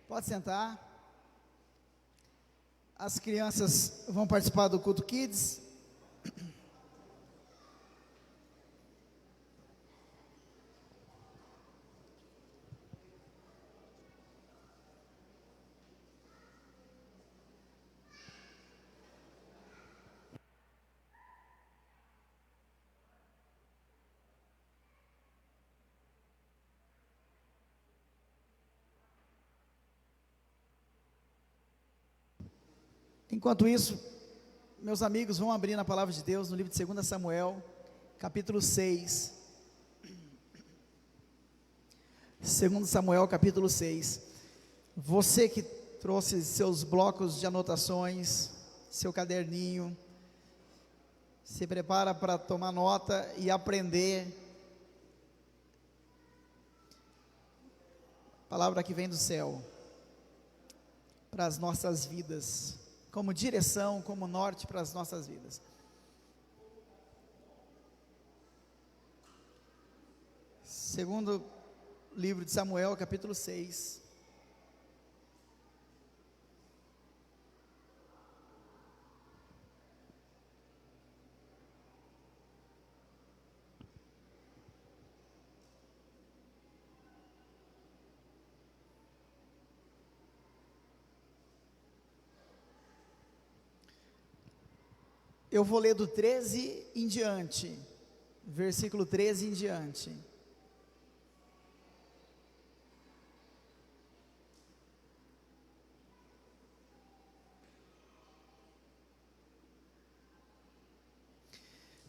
Pode sentar. As crianças vão participar do culto Kids. Enquanto isso, meus amigos vão abrir na palavra de Deus no livro de 2 Samuel, capítulo 6. 2 Samuel, capítulo 6. Você que trouxe seus blocos de anotações, seu caderninho, se prepara para tomar nota e aprender. Palavra que vem do céu para as nossas vidas, como direção, como norte para as nossas vidas. Segundo livro de Samuel, capítulo 6. Eu vou ler do 13 em diante, versículo 13 em diante.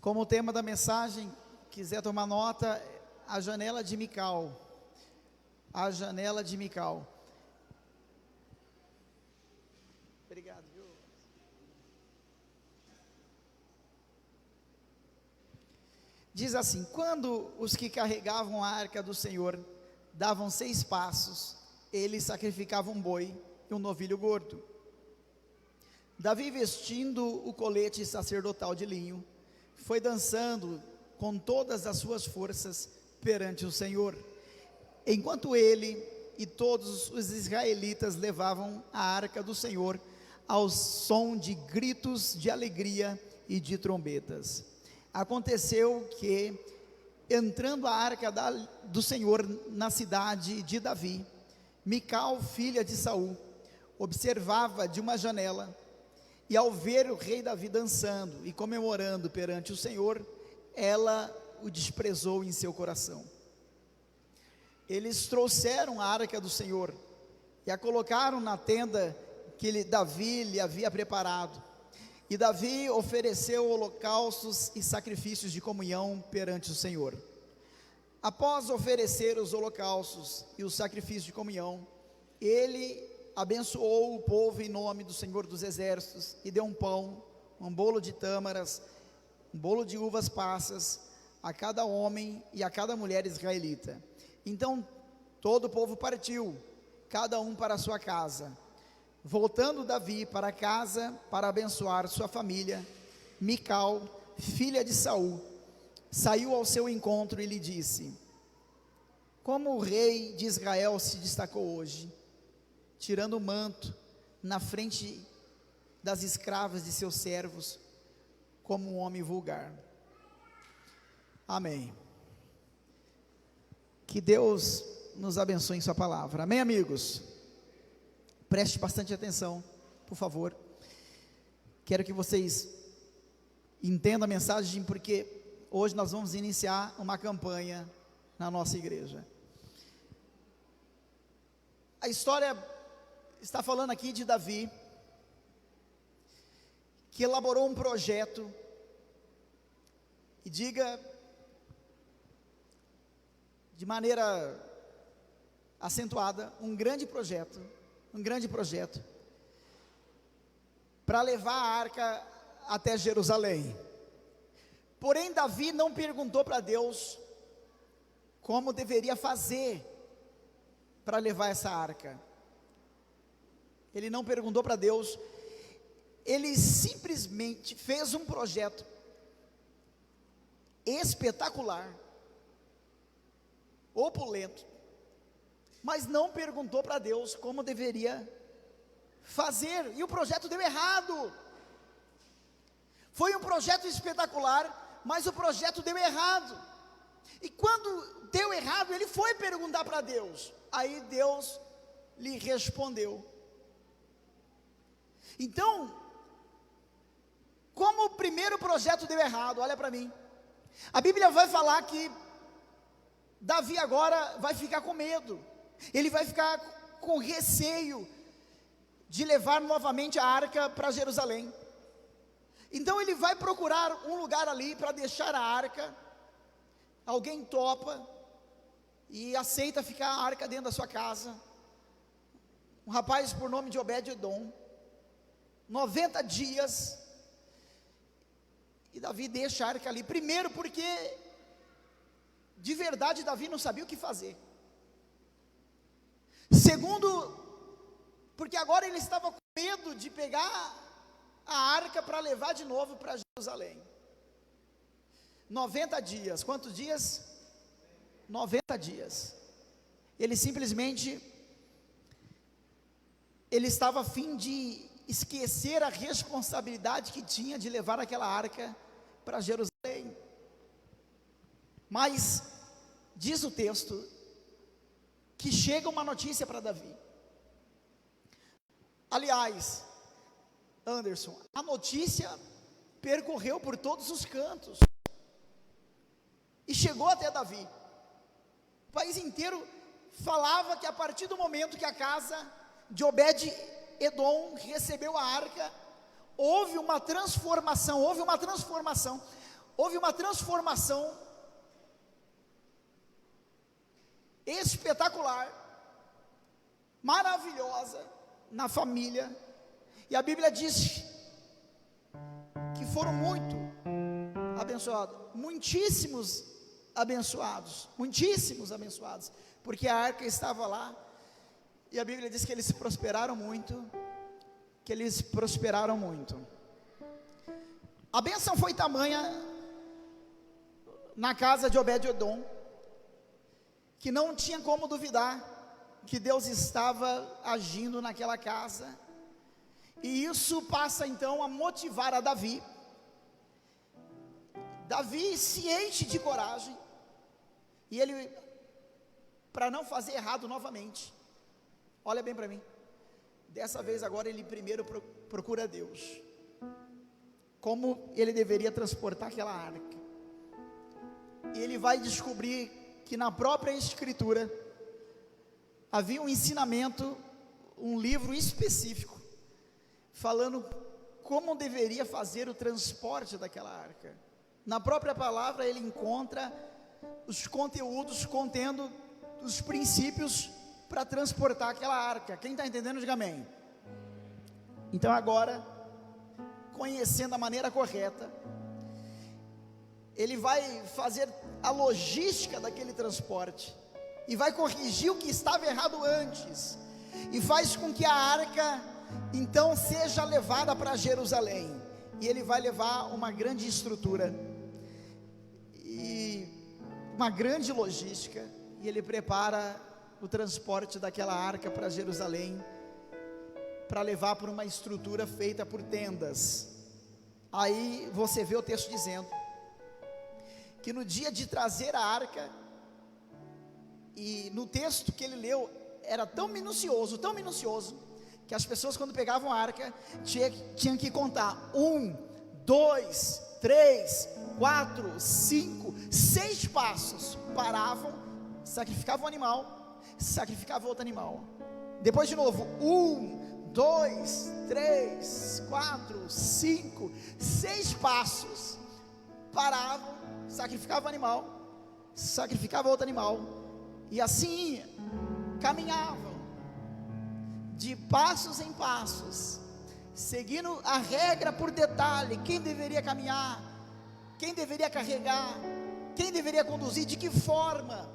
Como o tema da mensagem, quiser tomar nota, a janela de Mical. A janela de Mical. Obrigado, viu? Diz assim: quando os que carregavam a arca do Senhor davam 6 passos, eles sacrificavam um boi e um novilho gordo. Davi, vestindo o colete sacerdotal de linho, foi dançando com todas as suas forças perante o Senhor, enquanto ele e todos os israelitas levavam a arca do Senhor ao som de gritos de alegria e de trombetas. Aconteceu que, entrando a arca do Senhor na cidade de Davi, Mical, filha de Saul, observava de uma janela, e ao ver o rei Davi dançando e comemorando perante o Senhor, ela o desprezou em seu coração. Eles trouxeram a arca do Senhor e a colocaram na tenda que Davi lhe havia preparado. E Davi ofereceu holocaustos e sacrifícios de comunhão perante o Senhor. Após oferecer os holocaustos e os sacrifícios de comunhão, ele abençoou o povo em nome do Senhor dos Exércitos e deu um pão, um bolo de tâmaras, um bolo de uvas passas a cada homem e a cada mulher israelita. Então todo o povo partiu, cada um para a sua casa. Voltando Davi para casa para abençoar sua família, Mical, filha de Saul, saiu ao seu encontro e lhe disse: como o rei de Israel se destacou hoje, tirando o manto na frente das escravas de seus servos, como um homem vulgar. Amém. Que Deus nos abençoe em sua palavra. Amém, amigos? Preste bastante atenção, por favor. Quero que vocês entendam a mensagem, porque hoje nós vamos iniciar uma campanha na nossa igreja. A história está falando aqui de Davi, que elaborou um projeto, e diga de maneira acentuada, um grande projeto para levar a arca até Jerusalém. Porém, Davi não perguntou para Deus como deveria fazer para levar essa arca. Ele não perguntou para Deus, ele simplesmente fez um projeto espetacular, opulento, mas não perguntou para Deus como deveria fazer, e o projeto deu errado. Foi um projeto espetacular, mas o projeto deu errado. E quando deu errado, ele foi perguntar para Deus. Aí Deus lhe respondeu. Então, como o primeiro projeto deu errado, olha para mim. A Bíblia vai falar que Davi agora vai ficar com medo. Ele vai ficar com receio de levar novamente a arca para Jerusalém. Então ele vai procurar um lugar ali para deixar a arca. Alguém topa e aceita ficar a arca dentro da sua casa. Um rapaz por nome de Obed-edom. 90 dias. E Davi deixa a arca ali. Primeiro porque, de verdade, Davi não sabia o que fazer. Segundo, porque agora ele estava com medo de pegar a arca para levar de novo para Jerusalém. 90 dias, quantos dias? 90 dias. Ele simplesmente, ele estava a fim de esquecer a responsabilidade que tinha de levar aquela arca para Jerusalém. Mas, diz o texto, que chega uma notícia para Davi. Aliás, Anderson, a notícia percorreu por todos os cantos e chegou até Davi. O país inteiro falava que a partir do momento que a casa de Obed-edom recebeu a arca, houve uma transformação espetacular, maravilhosa na família. E a Bíblia diz que foram muito abençoados, muitíssimos abençoados, porque a arca estava lá. E a Bíblia diz que eles prosperaram muito, A bênção foi tamanha na casa de Obed-edom, que não tinha como duvidar que Deus estava agindo naquela casa. E isso passa então a motivar a Davi. Davi se enche de coragem, e ele, para não fazer errado novamente, olha bem para mim, dessa vez agora ele primeiro procura Deus, como ele deveria transportar aquela arca. E ele vai descobrir que na própria Escritura havia um ensinamento, um livro específico, falando como deveria fazer o transporte daquela arca. Na própria palavra ele encontra os conteúdos contendo os princípios para transportar aquela arca. Quem está entendendo, diga amém. Então agora, conhecendo a maneira correta, ele vai fazer a logística daquele transporte, e vai corrigir o que estava errado antes, e faz com que a arca então seja levada para Jerusalém. E ele vai levar uma grande estrutura e uma grande logística, e ele prepara o transporte daquela arca para Jerusalém, para levar por uma estrutura feita por tendas. Aí você vê o texto dizendo que no dia de trazer a arca, e no texto que ele leu era tão minucioso, que as pessoas, quando pegavam a arca, tinham que contar 1, 2, 3, 4, 5, 6 passos, paravam, sacrificavam um animal, sacrificavam outro animal, depois de novo, 1, 2, 3, 4, 5, 6 passos, paravam, sacrificavam um animal, sacrificavam outro animal, e assim caminhavam de passos em passos, seguindo a regra por detalhe: quem deveria caminhar, quem deveria carregar, quem deveria conduzir, de que forma.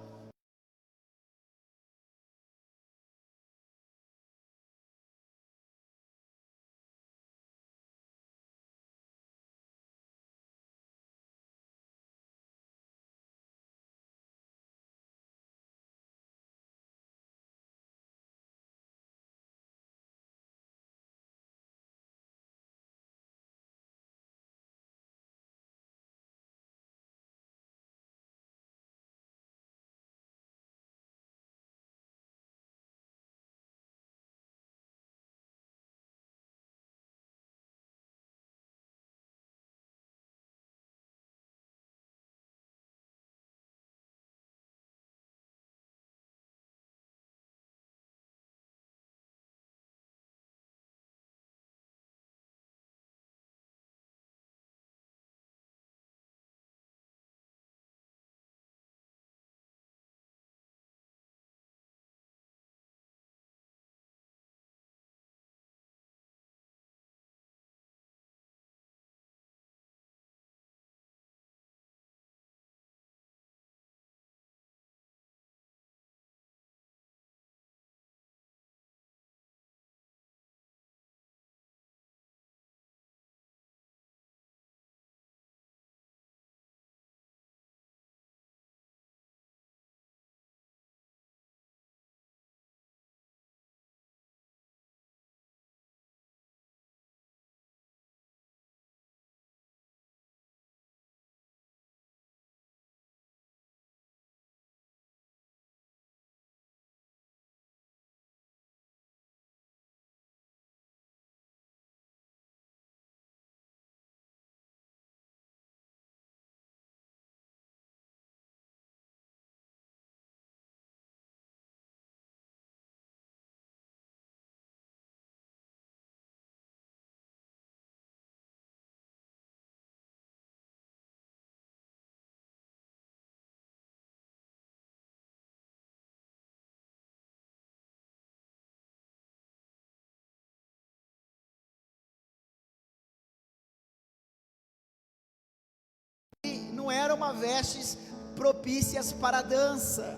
eram uma vestes propícias para a dança.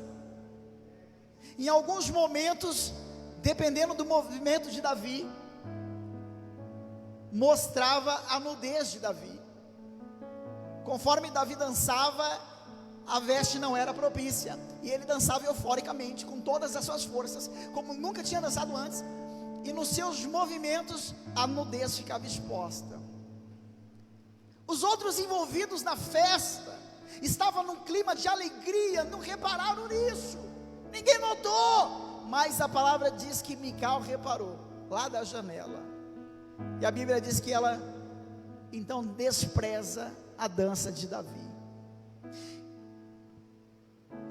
Em alguns momentos, dependendo do movimento de Davi, mostrava a nudez de Davi. Conforme Davi dançava, a veste não era propícia, e ele dançava euforicamente, com todas as suas forças, como nunca tinha dançado antes, e nos seus movimentos a nudez ficava exposta. Os outros envolvidos na festa estavam num clima de alegria, não repararam nisso, ninguém notou, mas a palavra diz que Mical reparou, lá da janela, e a Bíblia diz que ela então despreza a dança de Davi.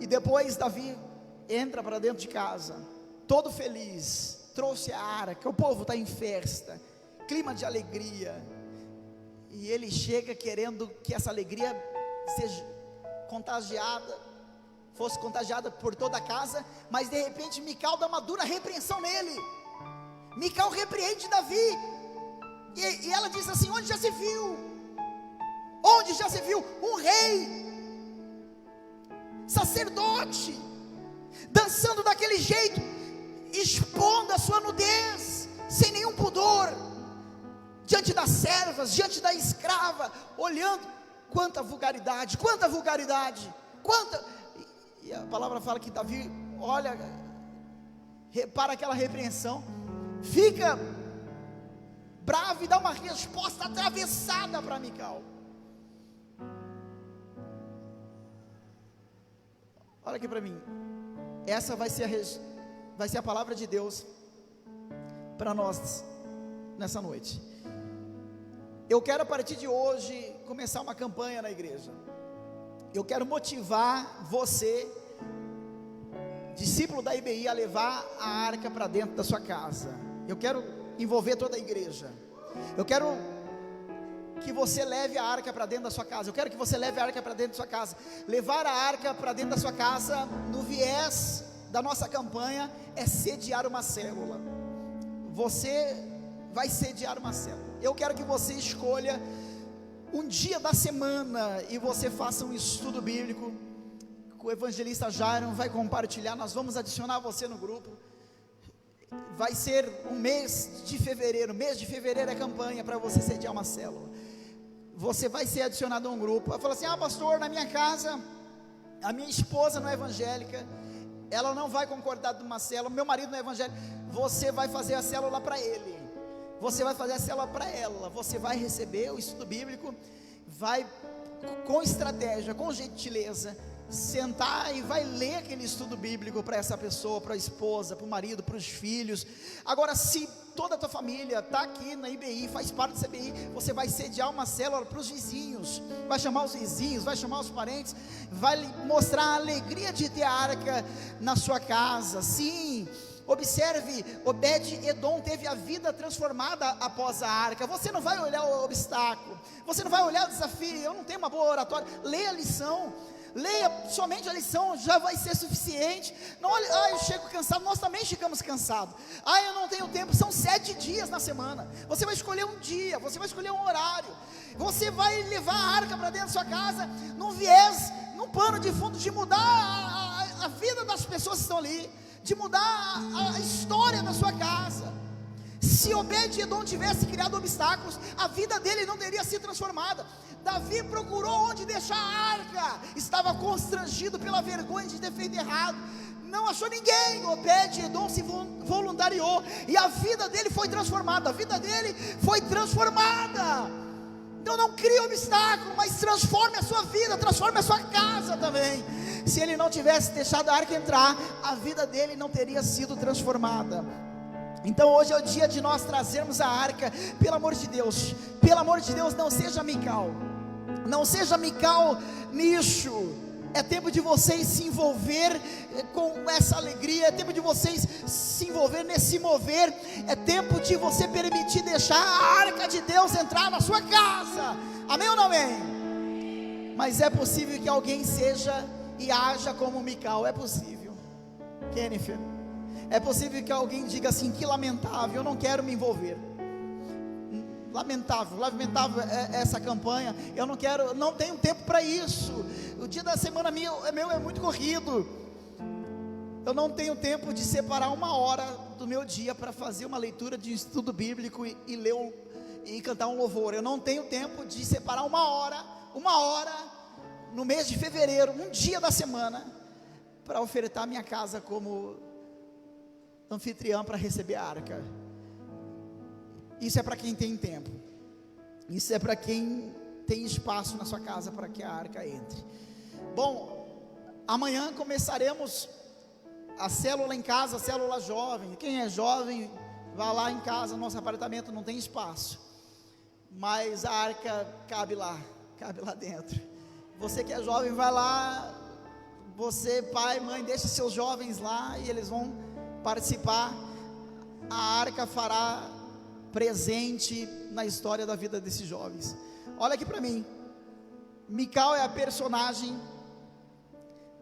E depois Davi entra para dentro de casa, todo feliz, trouxe a arca, o povo está em festa, clima de alegria, e ele chega querendo que essa alegria seja contagiada, fosse contagiada por toda a casa, mas de repente Mical dá uma dura repreensão nele. Mical repreende Davi, e ela diz assim: onde já se viu um rei, sacerdote, dançando daquele jeito, expondo a sua nudez, sem nenhum pudor, diante das servas, diante da escrava, olhando? Quanta vulgaridade, e a palavra fala que Davi olha, repara aquela repreensão, fica bravo e dá uma resposta atravessada para Mical. Olha aqui para mim, essa vai ser a palavra de Deus para nós nessa noite. Eu quero a partir de hoje começar uma campanha na igreja. Eu quero motivar você, discípulo da IBI, a levar a arca para dentro da sua casa. Eu quero envolver toda a igreja. Eu quero que você leve a arca para dentro da sua casa. Eu quero que você leve a arca para dentro da sua casa. Levar a arca para dentro da sua casa, no viés da nossa campanha, é sediar uma célula. Você vai sediar uma célula. Eu quero que você escolha um dia da semana e você faça um estudo bíblico. O evangelista Jairo vai compartilhar. Nós vamos adicionar você no grupo. Vai ser um mês de fevereiro. Mês de fevereiro é campanha para você sediar uma célula. Você vai ser adicionado a um grupo. Vai falar assim: pastor, na minha casa a minha esposa não é evangélica, ela não vai concordar de uma célula, meu marido não é evangélico. Você vai fazer a célula para ele, você vai fazer a célula para ela, você vai receber o estudo bíblico, vai com estratégia, com gentileza, sentar e vai ler aquele estudo bíblico para essa pessoa, para a esposa, para o marido, para os filhos. Agora, se toda a tua família está aqui na IBI, faz parte da IBI, você vai sediar uma célula para os vizinhos, vai chamar os vizinhos, vai chamar os parentes, vai mostrar a alegria de ter a arca na sua casa. Sim, observe, Obed-Edom teve a vida transformada após a arca. Você não vai olhar o obstáculo, você não vai olhar o desafio. Eu não tenho uma boa oratória. Leia a lição, leia somente a lição, já vai ser suficiente. Não olhe, eu chego cansado. Nós também chegamos cansados. Eu não tenho tempo. São 7 dias na semana. Você vai escolher um dia, você vai escolher um horário, você vai levar a arca para dentro da sua casa, num viés, num pano de fundo de mudar a vida das pessoas que estão ali, de mudar a história da sua casa. Se Obed-Edom tivesse criado obstáculos, a vida dele não teria sido transformada. Davi procurou onde deixar a arca, estava constrangido pela vergonha de ter feito errado, não achou ninguém. Obed-Edom se voluntariou, e a vida dele foi transformada, Então não crie obstáculo, mas transforme a sua vida, transforme a sua casa também. Se ele não tivesse deixado a arca entrar, a vida dele não teria sido transformada. Então hoje é o dia de nós trazermos a arca. Pelo amor de Deus, não seja Mical, não seja Mical nicho. É tempo de vocês se envolver com essa alegria, é tempo de vocês se envolver nesse mover, é tempo de você permitir deixar a arca de Deus entrar na sua casa. Amém ou não amém? Mas é possível que alguém seja e haja como Mical, é possível. Jennifer, é possível que alguém diga assim: que lamentável, eu não quero me envolver. lamentável essa campanha. Eu não tenho tempo para isso. O dia da semana meu é muito corrido. Eu não tenho tempo de separar uma hora do meu dia para fazer uma leitura de estudo bíblico e ler e cantar um louvor. Eu não tenho tempo de separar uma hora no mês de fevereiro, um dia da semana, para ofertar minha casa como anfitriã para receber a arca. Isso é para quem tem tempo. Isso é para quem tem espaço na sua casa para que a arca entre. Bom, amanhã começaremos a célula em casa, a célula jovem. Quem é jovem, vá lá em casa, nosso apartamento não tem espaço, mas a arca cabe lá dentro. Você que é jovem, vai lá. Você, pai, mãe, deixa seus jovens lá e eles vão participar. A arca fará presente na história da vida desses jovens. Olha aqui para mim. Mical é a personagem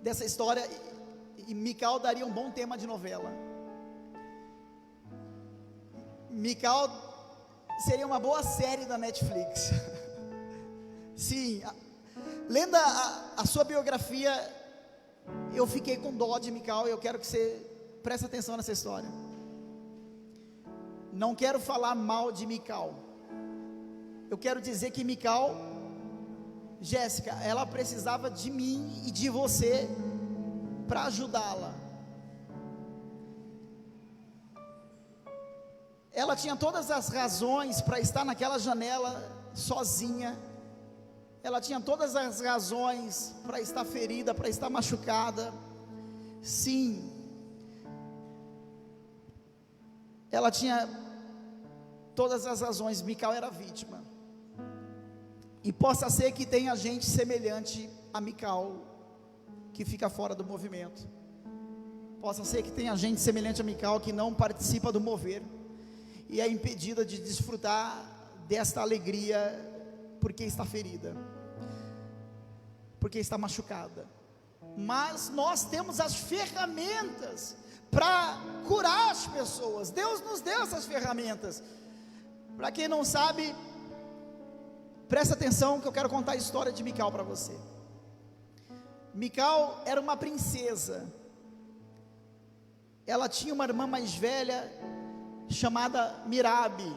dessa história, e Mical daria um bom tema de novela. Mical seria uma boa série da Netflix. Sim, lendo a sua biografia, eu fiquei com dó de Mical, e eu quero que você preste atenção nessa história. Não quero falar mal de Mical. Eu quero dizer que Mical, Jéssica, ela precisava de mim e de você para ajudá-la. Ela tinha todas as razões para estar naquela janela sozinha. Ela tinha todas as razões para estar ferida, para estar machucada. Sim, ela tinha todas as razões. Mical era vítima. E possa ser que tenha gente semelhante a Mical que fica fora do movimento. Possa ser que tenha gente semelhante a Mical que não participa do mover e é impedida de desfrutar desta alegria porque está ferida, porque está machucada. Mas nós temos as ferramentas para curar as pessoas. Deus nos deu essas ferramentas. Para quem não sabe, presta atenção que eu quero contar a história de Mical para você. Mical era uma princesa. Ela tinha uma irmã mais velha chamada Mirabe,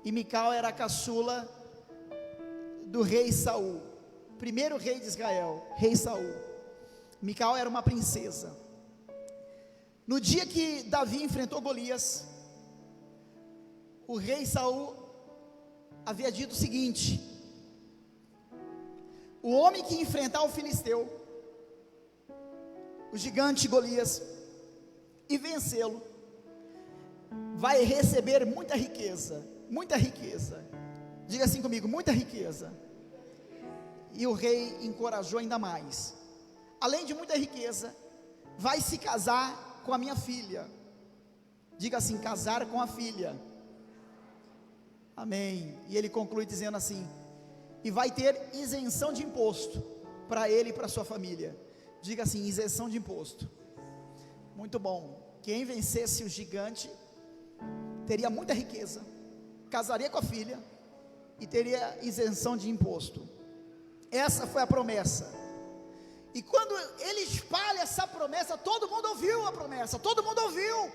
e Mical era a caçula do rei Saul, primeiro rei de Israel, rei Saul. Mical era uma princesa. No dia que Davi enfrentou Golias, o rei Saul havia dito o seguinte: o homem que enfrentar o filisteu, o gigante Golias, e vencê-lo, vai receber muita riqueza. Muita riqueza. Diga assim comigo: muita riqueza. E o rei encorajou ainda mais: além de muita riqueza, vai se casar com a minha filha. Diga assim: casar com a filha. Amém. E ele conclui dizendo assim: e vai ter isenção de imposto para ele e para sua família. Diga assim: isenção de imposto. Muito bom. Quem vencesse o gigante teria muita riqueza, casaria com a filha e teria isenção de imposto. Essa foi a promessa. E quando ele espalha essa promessa, todo mundo ouviu a promessa. Todo mundo ouviu.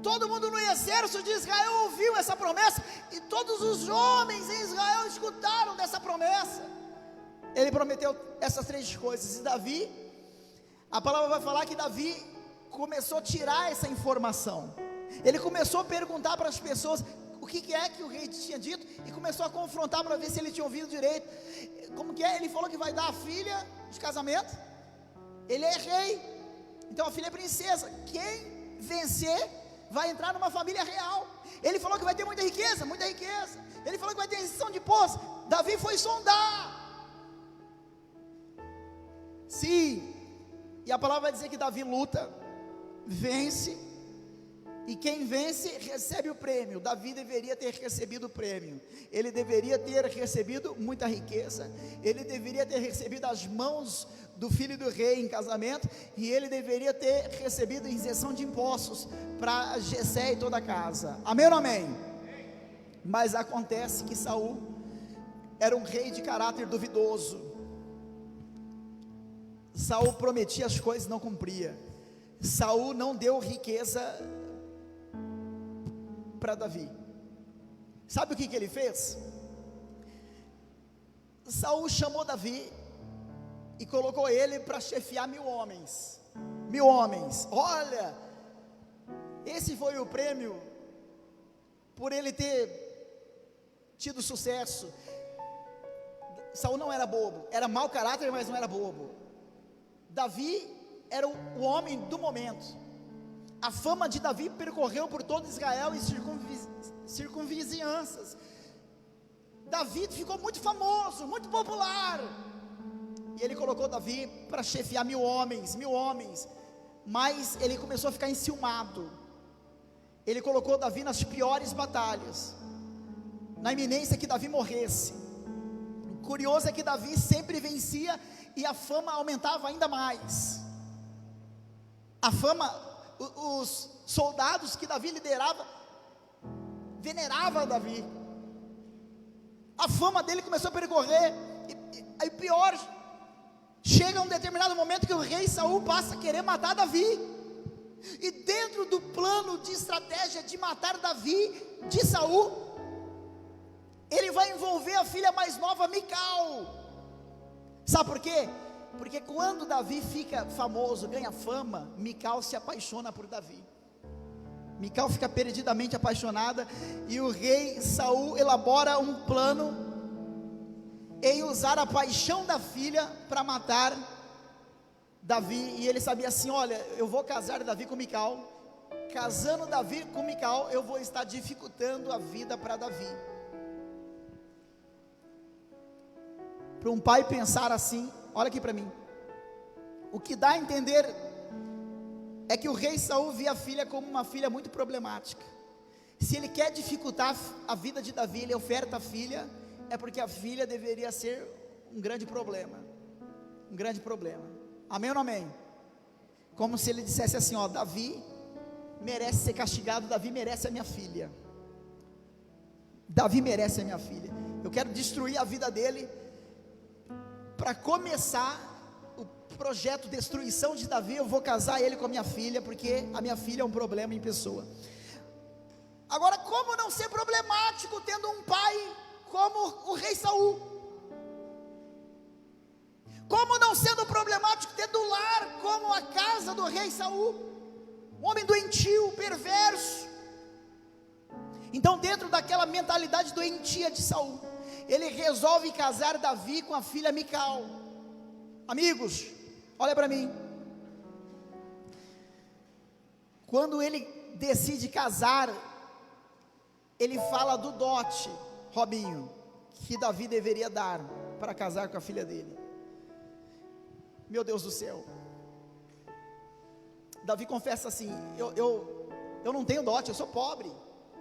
Todo mundo no exército de Israel ouviu essa promessa, e todos os homens em Israel escutaram dessa promessa. Ele prometeu essas três coisas. E Davi, a palavra vai falar que Davi começou a tirar essa informação. Ele começou a perguntar para as pessoas o que é que o rei tinha dito, e começou a confrontar para ver se ele tinha ouvido direito. Como que é? Ele falou que vai dar a filha de casamento. Ele é rei, então a filha é princesa. Quem vencer vai entrar numa família real. Ele falou que vai ter muita riqueza, muita riqueza. Ele falou que vai ter isenção de imposto. Davi foi sondar. Sim. E a palavra vai dizer que Davi luta, vence, e quem vence recebe o prêmio. Davi deveria ter recebido o prêmio, ele deveria ter recebido muita riqueza, ele deveria ter recebido as mãos do filho do rei em casamento, e ele deveria ter recebido isenção de impostos para Jessé e toda a casa. Amém ou não amém? Mas acontece que Saul era um rei de caráter duvidoso. Saul prometia as coisas e não cumpria. Saul não deu riqueza para Davi. Sabe o que ele fez? Saul chamou Davi e colocou ele para chefiar 1000 homens. 1000 homens. Olha, esse foi o prêmio por ele ter tido sucesso. Saul não era bobo, era mau caráter, mas não era bobo. Davi era o homem do momento. A fama de Davi percorreu por todo Israel e circunvizinhanças. Davi ficou muito famoso, muito popular, e ele colocou Davi para chefiar 1000 homens, 1000 homens, mas ele começou a ficar enciumado. Ele colocou Davi nas piores batalhas, na iminência que Davi morresse. O curioso é que Davi sempre vencia, e a fama aumentava ainda mais. A fama, os soldados que Davi liderava, veneravam Davi. A fama dele começou a percorrer, e aí pior, chega um determinado momento que o rei Saul passa a querer matar Davi, e dentro do plano de estratégia de matar Davi, de Saul, ele vai envolver a filha mais nova, Mical. Sabe por quê? Porque quando Davi fica famoso, ganha fama, Mical se apaixona por Davi. Mical fica perdidamente apaixonada, e o rei Saul elabora um plano em usar a paixão da filha para matar Davi. E ele sabia assim: olha, eu vou casar Davi com Mical, casando Davi com Mical, eu vou estar dificultando a vida para Davi. Para um pai pensar assim, olha aqui para mim, o que dá a entender é que o rei Saul via a filha como uma filha muito problemática. Se ele quer dificultar a vida de Davi, ele oferta a filha, é porque a filha deveria ser um grande problema. Um grande problema. Amém ou não amém? Como se ele dissesse assim: ó, Davi merece ser castigado, Davi merece a minha filha. Davi merece a minha filha. Eu quero destruir a vida dele, para começar o projeto de destruição de Davi. Eu vou casar ele com a minha filha, porque a minha filha é um problema em pessoa. Agora, como não ser problemático tendo um pai como o rei Saul? Como não sendo problemático tendo um lar como a casa do rei Saul? Um homem doentio, perverso. Então, dentro daquela mentalidade doentia de Saul, ele resolve casar Davi com a filha Mical. Amigos, olha para mim. Quando ele decide casar, ele fala do dote, Robinho, que Davi deveria dar para casar com a filha dele. Meu Deus do céu. Davi confessa assim: eu não tenho dote, eu sou pobre.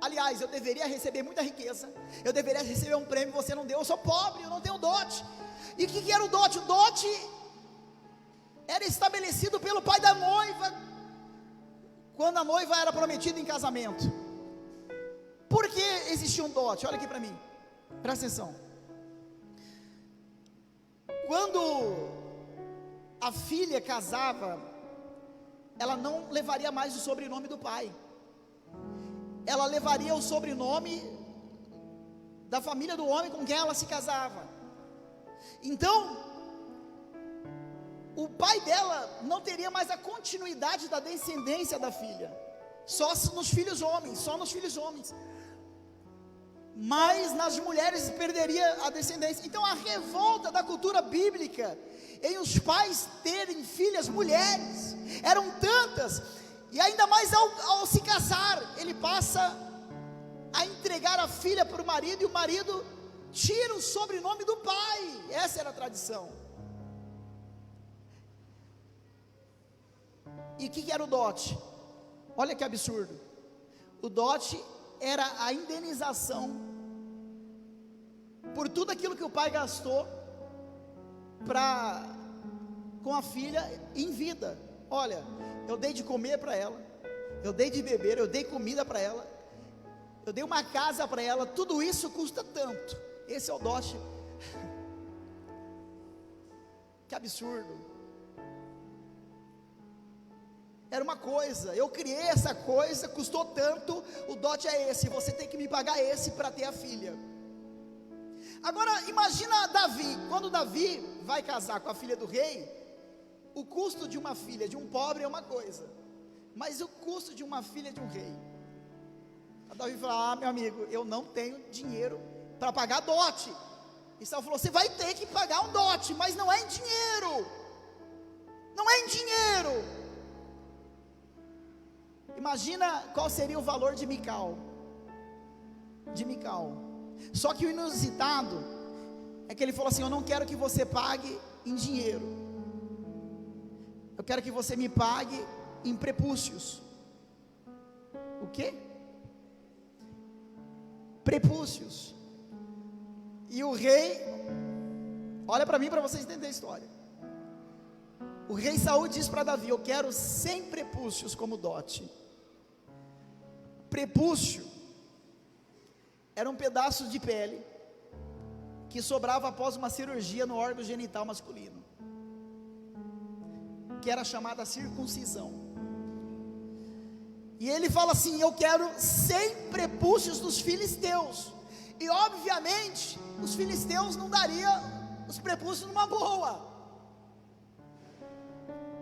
Aliás, eu deveria receber muita riqueza, eu deveria receber um prêmio, você não deu. Eu sou pobre, eu não tenho dote. E o que era o dote? O dote era estabelecido pelo pai da noiva, quando a noiva era prometida em casamento. Por que existia um dote? Olha aqui para mim, presta atenção. Quando a filha casava, ela não levaria mais o sobrenome do pai, ela levaria o sobrenome da família do homem com quem ela se casava. Então, o pai dela não teria mais a continuidade da descendência da filha, só nos filhos homens, só nos filhos homens. Mas nas mulheres perderia a descendência. Então a revolta da cultura bíblica em os pais terem filhas mulheres eram tantas, e ainda mais ao se casar, ele passa a entregar a filha para o marido, e o marido tira o sobrenome do pai. Essa era a tradição. E o que era o dote? Olha que absurdo. O dote era a indenização por tudo aquilo que o pai gastou com a filha em vida. Olha, eu dei de comer para ela, eu dei de beber, eu dei comida para ela, eu dei uma casa para ela, tudo isso custa tanto. Esse é o dote. Que absurdo. Era uma coisa, eu criei essa coisa, custou tanto, o dote é esse, você tem que me pagar esse para ter a filha. Agora imagina Davi, quando Davi vai casar com a filha do rei, o custo de uma filha de um pobre é uma coisa, mas o custo de uma filha de um rei, a Davi fala: meu amigo, eu não tenho dinheiro para pagar dote. E Saul falou: você vai ter que pagar um dote, mas não é em dinheiro, não é em dinheiro. Imagina qual seria o valor de Mical. Só que o inusitado é que ele falou assim: eu não quero que você pague em dinheiro, eu quero que você me pague em prepúcios. O quê? Prepúcios. E o rei, olha para mim para vocês entenderem a história. O rei Saul diz para Davi: eu quero 100 prepúcios como dote. Prepúcio era um pedaço de pele que sobrava após uma cirurgia no órgão genital masculino, que era chamada circuncisão. E ele fala assim: eu quero 100 prepúcios dos filisteus. E obviamente os filisteus não dariam os prepúcios numa boa,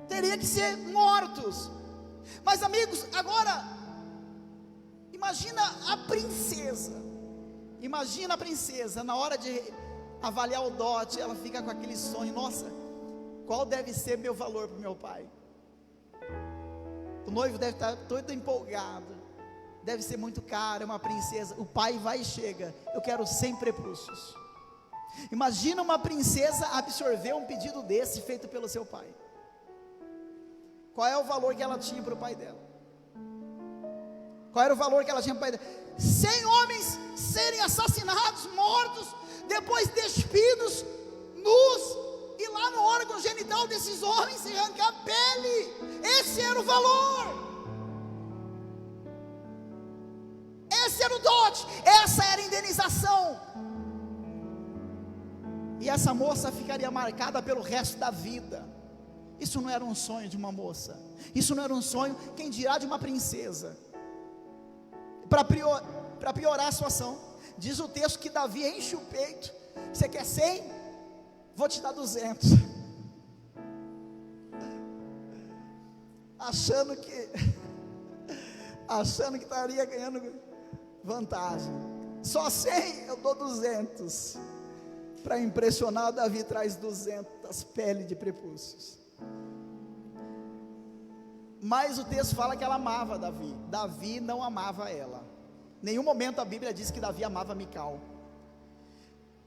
teria que ser mortos. Mas amigos, agora imagina a princesa, na hora de avaliar o dote, ela fica com aquele sonho: nossa, qual deve ser meu valor para o meu pai? O noivo deve estar todo empolgado, deve ser muito caro, é uma princesa. O pai vai e chega: eu quero 100 prepúcios. Imagina uma princesa absorver um pedido desse feito pelo seu pai. Qual é o valor que ela tinha para o pai dela? Qual era o valor que ela tinha para o pai dela? 100 homens serem assassinados, mortos, depois despidos, nus, e lá no órgão genital desses homens se arrancar a pele. Esse era o valor, esse era o dote, essa era a indenização. E essa moça ficaria marcada pelo resto da vida. Isso não era um sonho de uma moça, isso não era um sonho, quem dirá de uma princesa. Para piorar a situação, diz o texto que Davi enche o peito: você quer 100? Vou te dar 200. Achando que estaria ganhando vantagem. Só 100, eu dou 200. Para impressionar, Davi traz 200 peles de prepúcios. Mas o texto fala que ela amava Davi. Davi não amava ela. Em nenhum momento a Bíblia diz que Davi amava Mical.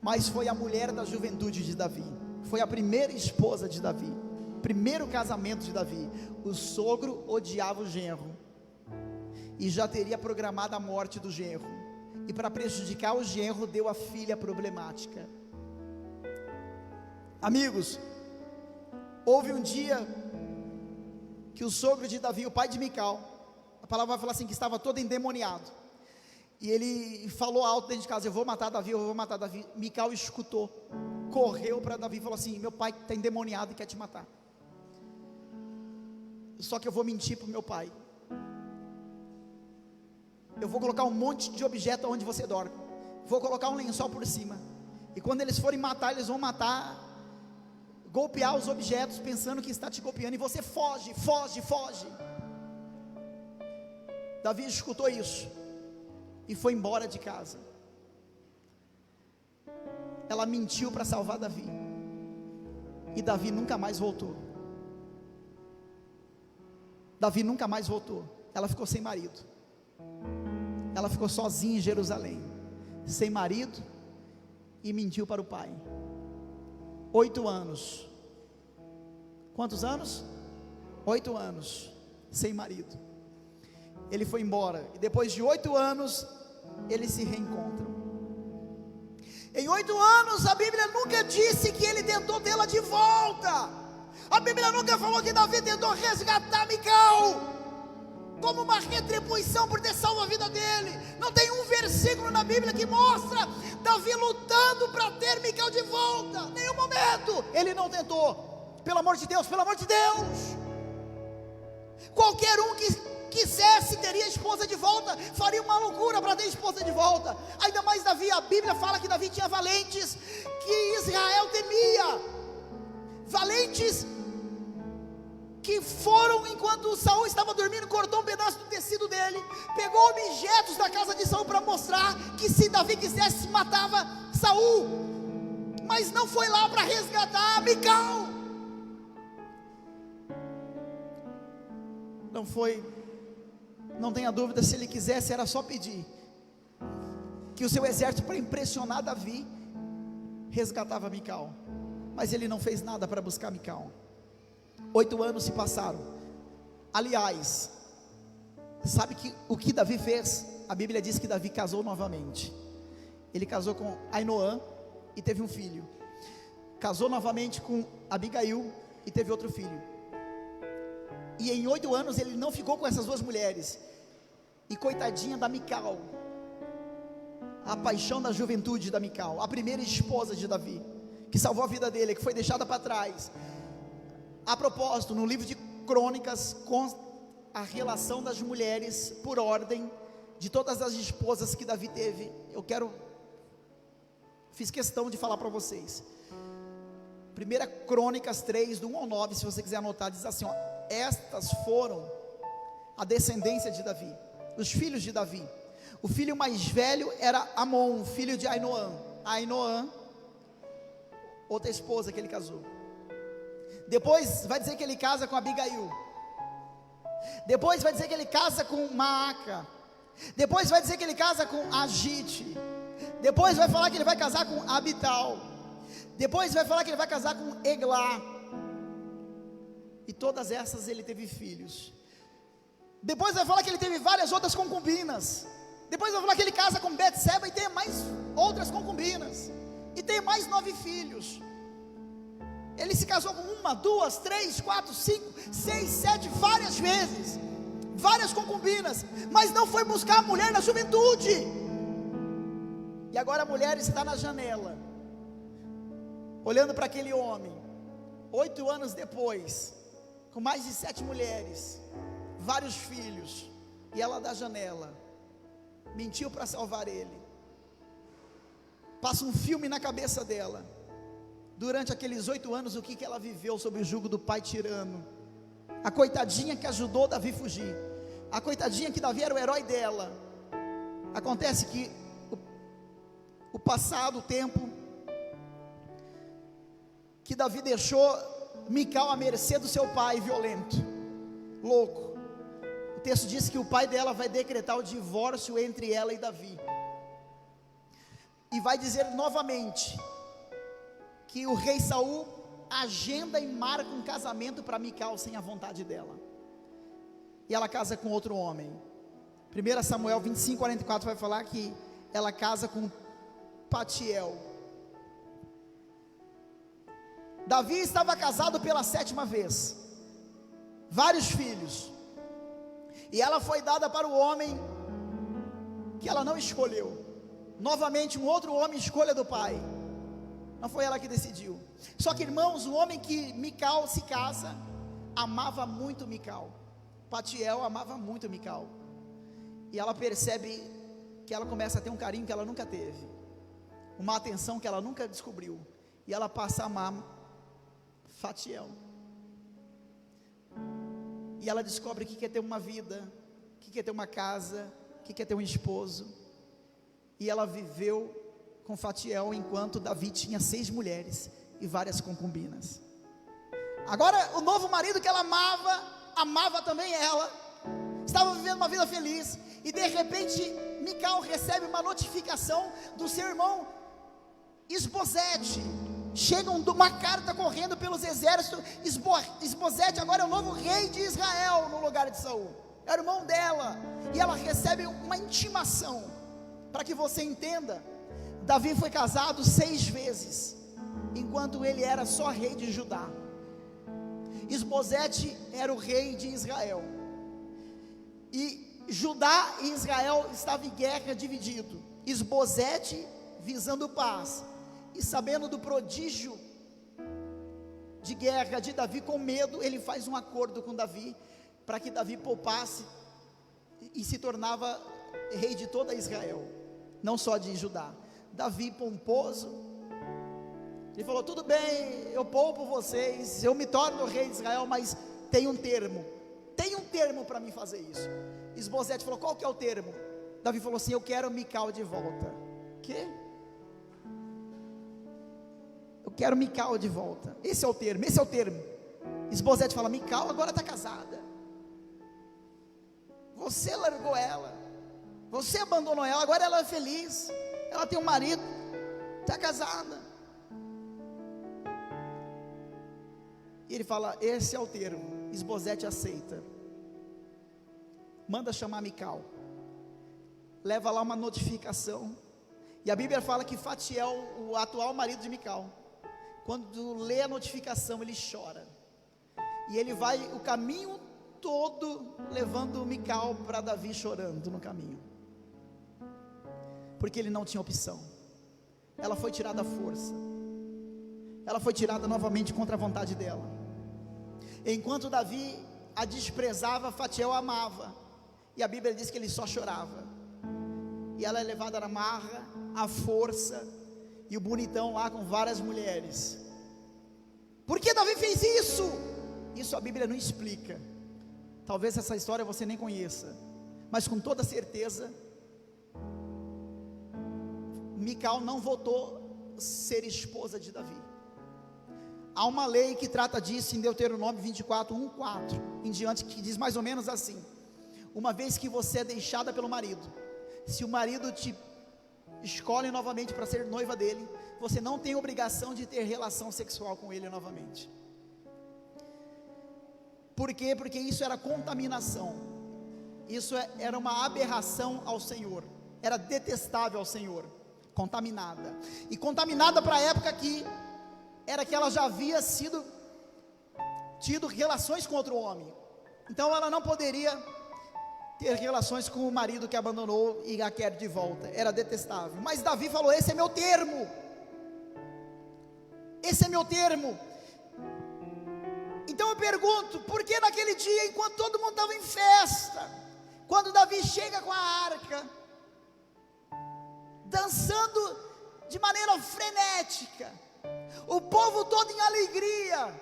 Mas foi a mulher da juventude de Davi, foi a primeira esposa de Davi, primeiro casamento de Davi. O sogro odiava o genro e já teria programado a morte do genro, e para prejudicar o genro deu a filha problemática. Amigos, houve um dia que o sogro de Davi, o pai de Mical, a palavra vai falar assim, que estava todo endemoniado, e ele falou alto dentro de casa: eu vou matar Davi, eu vou matar Davi. Mical escutou, correu para Davi e falou assim: meu pai está endemoniado e quer te matar, só que eu vou mentir para o meu pai, eu vou colocar um monte de objeto onde você dorme, vou colocar um lençol por cima, e quando eles forem matar, eles vão matar, golpear os objetos, pensando que está te golpeando, e você foge. Davi escutou isso e foi embora de casa. Ela mentiu para salvar Davi, e Davi nunca mais voltou. Ela ficou sem marido, ela ficou sozinha em Jerusalém, sem marido, e mentiu para o pai. 8 anos. Quantos anos? 8 anos sem marido. ele foi embora, e depois de 8 anos, eles se reencontram. Em 8 anos, a Bíblia nunca disse que ele tentou tê-la de volta. A Bíblia nunca falou que Davi tentou resgatar Mical, como uma retribuição por ter salvo a vida dele. Não tem um versículo na Bíblia que mostra Davi lutando para ter Mical de volta. Em nenhum momento ele não tentou. Pelo amor de Deus, pelo amor de Deus. Qualquer um que quisesse teria a esposa de volta, faria uma loucura para ter a esposa de volta. Ainda mais Davi. A Bíblia fala que Davi tinha valentes que Israel temia, valentes que foram, enquanto Saul estava dormindo, cortou um pedaço do tecido dele, pegou objetos da casa de Saul para mostrar que se Davi quisesse matava Saul, mas não foi lá para resgatar Mical. Não foi. Não tenha dúvida, se ele quisesse era só pedir que o seu exército, para impressionar Davi, resgatava Mical, mas ele não fez nada para buscar Mical. 8 anos se passaram. Aliás, sabe o que Davi fez? A Bíblia diz que Davi casou novamente. Ele casou com Ainoã e teve um filho. Casou novamente com Abigail e teve outro filho. E em 8 anos ele não ficou com essas duas mulheres. E coitadinha da Mical, a paixão da juventude da Mical, a primeira esposa de Davi, que salvou a vida dele, que foi deixada para trás. A propósito, no livro de Crônicas consta a relação das mulheres por ordem de todas as esposas que Davi teve. Fiz questão de falar para vocês. 1 Crônicas 3, do 1 ao 9, se você quiser anotar, diz assim, ó: estas foram a descendência de Davi, os filhos de Davi. O filho mais velho era Amon, filho de Ainoã. Ainoã, outra esposa que ele casou. Depois vai dizer que ele casa com Abigail. Depois vai dizer que ele casa com Maaca. Depois vai dizer que ele casa com Agite. Depois vai falar que ele vai casar com Abital. Depois vai falar que ele vai casar com Eglá. E todas essas ele teve filhos. Depois vai falar que ele teve várias outras concubinas. Depois vai falar que ele casa com Betseba e tem mais outras concubinas. E tem mais 9 filhos. Ele se casou com 1, 2, 3, 4, 5, 6, 7, várias vezes, várias concubinas, mas não foi buscar a mulher na juventude. E agora a mulher está na janela, olhando para aquele homem, 8 anos depois, com mais de 7 mulheres, vários filhos, e ela da janela, mentiu para salvar ele. Passa um filme na cabeça dela. Durante aqueles 8 anos, o que ela viveu sob o jugo do pai tirano? A coitadinha que ajudou Davi a fugir, a coitadinha que Davi era o herói dela. Acontece que o passado, o tempo que Davi deixou Mical à mercê do seu pai violento, louco. O texto diz que o pai dela vai decretar o divórcio entre ela e Davi, e vai dizer novamente que o rei Saul agenda e marca um casamento para Mical sem a vontade dela, e ela casa com outro homem. 1 Samuel 25:44 vai falar que ela casa com Patiel. Davi estava casado pela 7ª vez, vários filhos, e ela foi dada para o homem que ela não escolheu. Novamente um outro homem, escolha do pai. Não foi ela que decidiu. Só que, irmãos, o homem que Mical se casa amava muito Mical. Patiel amava muito Mical. E ela percebe que ela começa a ter um carinho que ela nunca teve, uma atenção que ela nunca descobriu, e ela passa a amar Fatiel. E ela descobre que quer ter uma vida, que quer ter uma casa, que quer ter um esposo. E ela viveu com Fatiel enquanto Davi tinha 6 mulheres e várias concubinas. Agora o novo marido que ela amava também ela, estava vivendo uma vida feliz, e de repente Mical recebe uma notificação do seu irmão Isbosete. Chega uma carta correndo pelos exércitos. Isbosete agora é o novo rei de Israel no lugar de Saul. é o irmão dela, e ela recebe uma intimação. Para que você entenda, Davi foi casado 6 vezes, enquanto ele era só rei de Judá. Isbosete era o rei de Israel, e Judá e Israel estavam em guerra, dividido. Isbosete visando paz, e sabendo do prodígio de guerra de Davi, com medo, ele faz um acordo com Davi, para que Davi poupasse, e se tornava rei de toda Israel, não só de Judá. Davi pomposo, ele falou: tudo bem, eu poupo vocês, eu me torno rei de Israel, mas tem um termo para mim fazer isso. Isbosete falou: qual que é o termo? Davi falou assim: eu quero Mical de volta. Que? Eu quero Mical de volta, esse é o termo. Isbosete fala: Mical agora está casada, você largou ela, você abandonou ela, agora ela é feliz, ela tem um marido, está casada. E ele fala: esse é o termo. Isbosete aceita, manda chamar Mical, leva lá uma notificação, e a Bíblia fala que Fatiel, o atual marido de Mical, quando lê a notificação, ele chora, e ele vai o caminho todo levando Mical para Davi, chorando no caminho, porque ele não tinha opção. Ela foi tirada à força, ela foi tirada novamente contra a vontade dela. Enquanto Davi a desprezava, Fatiel a amava, e a Bíblia diz que ele só chorava, e ela é levada na marra, à força, e o bonitão lá com várias mulheres. Por que Davi fez isso? Isso a Bíblia não explica, talvez essa história você nem conheça, mas com toda certeza, Mical não votou ser esposa de Davi. Há uma lei que trata disso em Deuteronômio 24, 1:4 em diante, que diz mais ou menos assim: uma vez que você é deixada pelo marido, se o marido te escolhe novamente para ser noiva dele, você não tem obrigação de ter relação sexual com ele novamente. Por quê? Porque isso era contaminação, isso era uma aberração ao Senhor, era detestável ao Senhor. Contaminada, e contaminada para a época que era que ela já havia tido relações com outro homem, então ela não poderia ter relações com o marido que abandonou e a quer de volta, era detestável. Mas Davi falou: esse é meu termo, esse é meu termo. Então eu pergunto, por que naquele dia, enquanto todo mundo estava em festa, quando Davi chega com a arca, dançando de maneira frenética, o povo todo em alegria,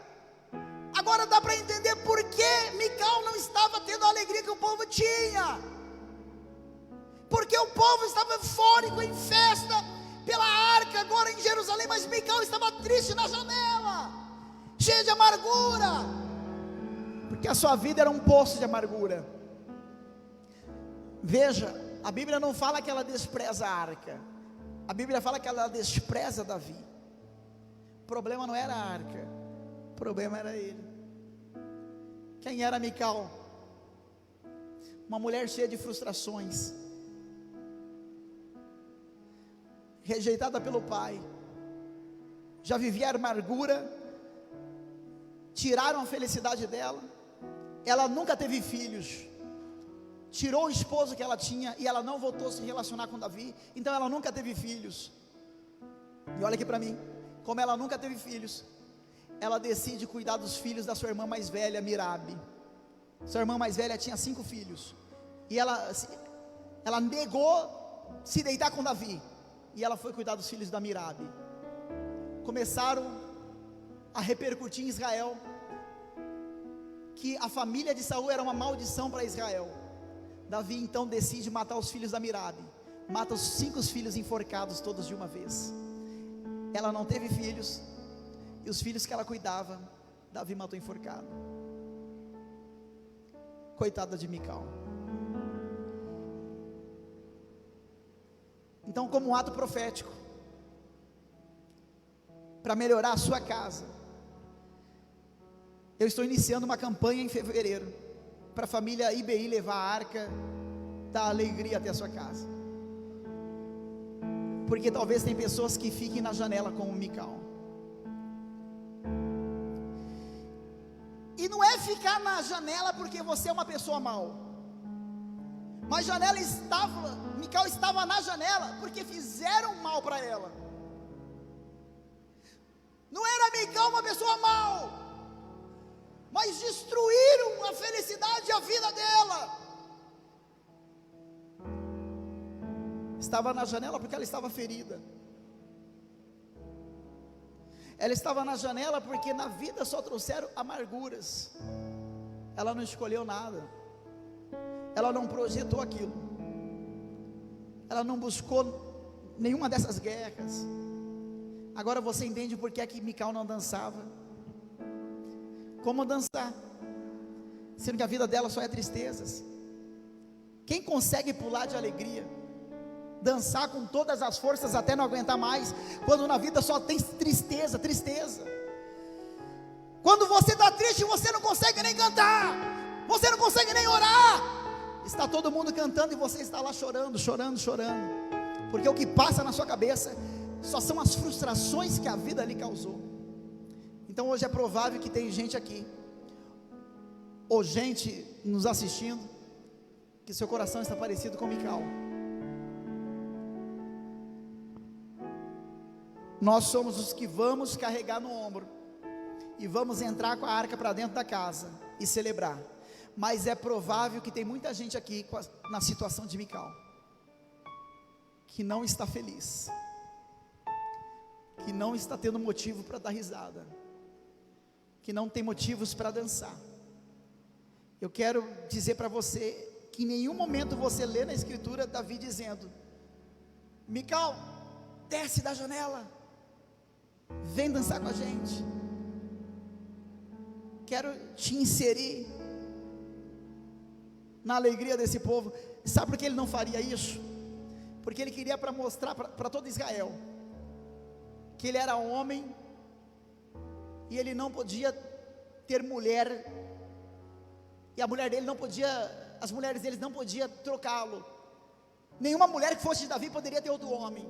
agora dá para entender por que Mical não estava tendo a alegria que o povo tinha, porque o povo estava eufórico em festa pela arca agora em Jerusalém, mas Mical estava triste na janela, cheia de amargura, porque a sua vida era um poço de amargura. Veja, a Bíblia não fala que ela despreza a arca, a Bíblia fala que ela despreza Davi. O problema não era a arca, o problema era ele. Quem era Mical? Uma mulher cheia de frustrações, rejeitada pelo pai, já vivia a amargura, tiraram a felicidade dela, ela nunca teve filhos, tirou o esposo que ela tinha, e ela não voltou a se relacionar com Davi, então ela nunca teve filhos. E olha aqui para mim, como ela nunca teve filhos, ela decide cuidar dos filhos da sua irmã mais velha, Mirabe. Sua irmã mais velha tinha 5 filhos, e ela negou se deitar com Davi, e ela foi cuidar dos filhos da Mirabe. Começaram a repercutir em Israel, que a família de Saul era uma maldição para Israel. Davi então decide matar os filhos da Mirabe, mata os 5 filhos enforcados todos de uma vez. Ela não teve filhos, e os filhos que ela cuidava, Davi matou enforcado. Coitada de Mical. Então, como um ato profético, para melhorar a sua casa, eu estou iniciando uma campanha em fevereiro, para a família IBI levar a arca da alegria até a sua casa. Porque talvez tem pessoas que fiquem na janela como Mical. E não é ficar na janela porque você é uma pessoa mau. Mas Mical estava na janela porque fizeram mal para ela. Não era Mical uma pessoa mau, mas destruíram a felicidade e a vida dela. Estava na janela porque ela estava ferida. Ela estava na janela porque na vida só trouxeram amarguras. Ela não escolheu nada. Ela não projetou aquilo. Ela não buscou nenhuma dessas guerras. Agora você entende por que é que Mical não dançava. Como dançar? Sendo que a vida dela só é tristezas. Quem consegue pular de alegria? Dançar com todas as forças até não aguentar mais, quando na vida só tem tristeza, tristeza. Quando você está triste, você não consegue nem cantar, você não consegue nem orar. Está todo mundo cantando e você está lá chorando, chorando, chorando, porque o que passa na sua cabeça só são as frustrações que a vida lhe causou. Então hoje é provável que tem gente aqui, ou gente nos assistindo, que seu coração está parecido com Mical. Nós somos os que vamos carregar no ombro e vamos entrar com a arca para dentro da casa e celebrar. Mas é provável que tem muita gente aqui na situação de Mical, que não está feliz, que não está tendo motivo para dar risada, que não tem motivos para dançar. Eu quero dizer para você que em nenhum momento você lê na escritura Davi dizendo: Mical, desce da janela, vem dançar com a gente. Quero te inserir na alegria desse povo. Sabe por que ele não faria isso? Porque ele queria para mostrar para todo Israel que ele era homem e ele não podia ter mulher, e a mulher dele não podia, as mulheres deles não podiam trocá-lo. Nenhuma mulher que fosse de Davi poderia ter outro homem.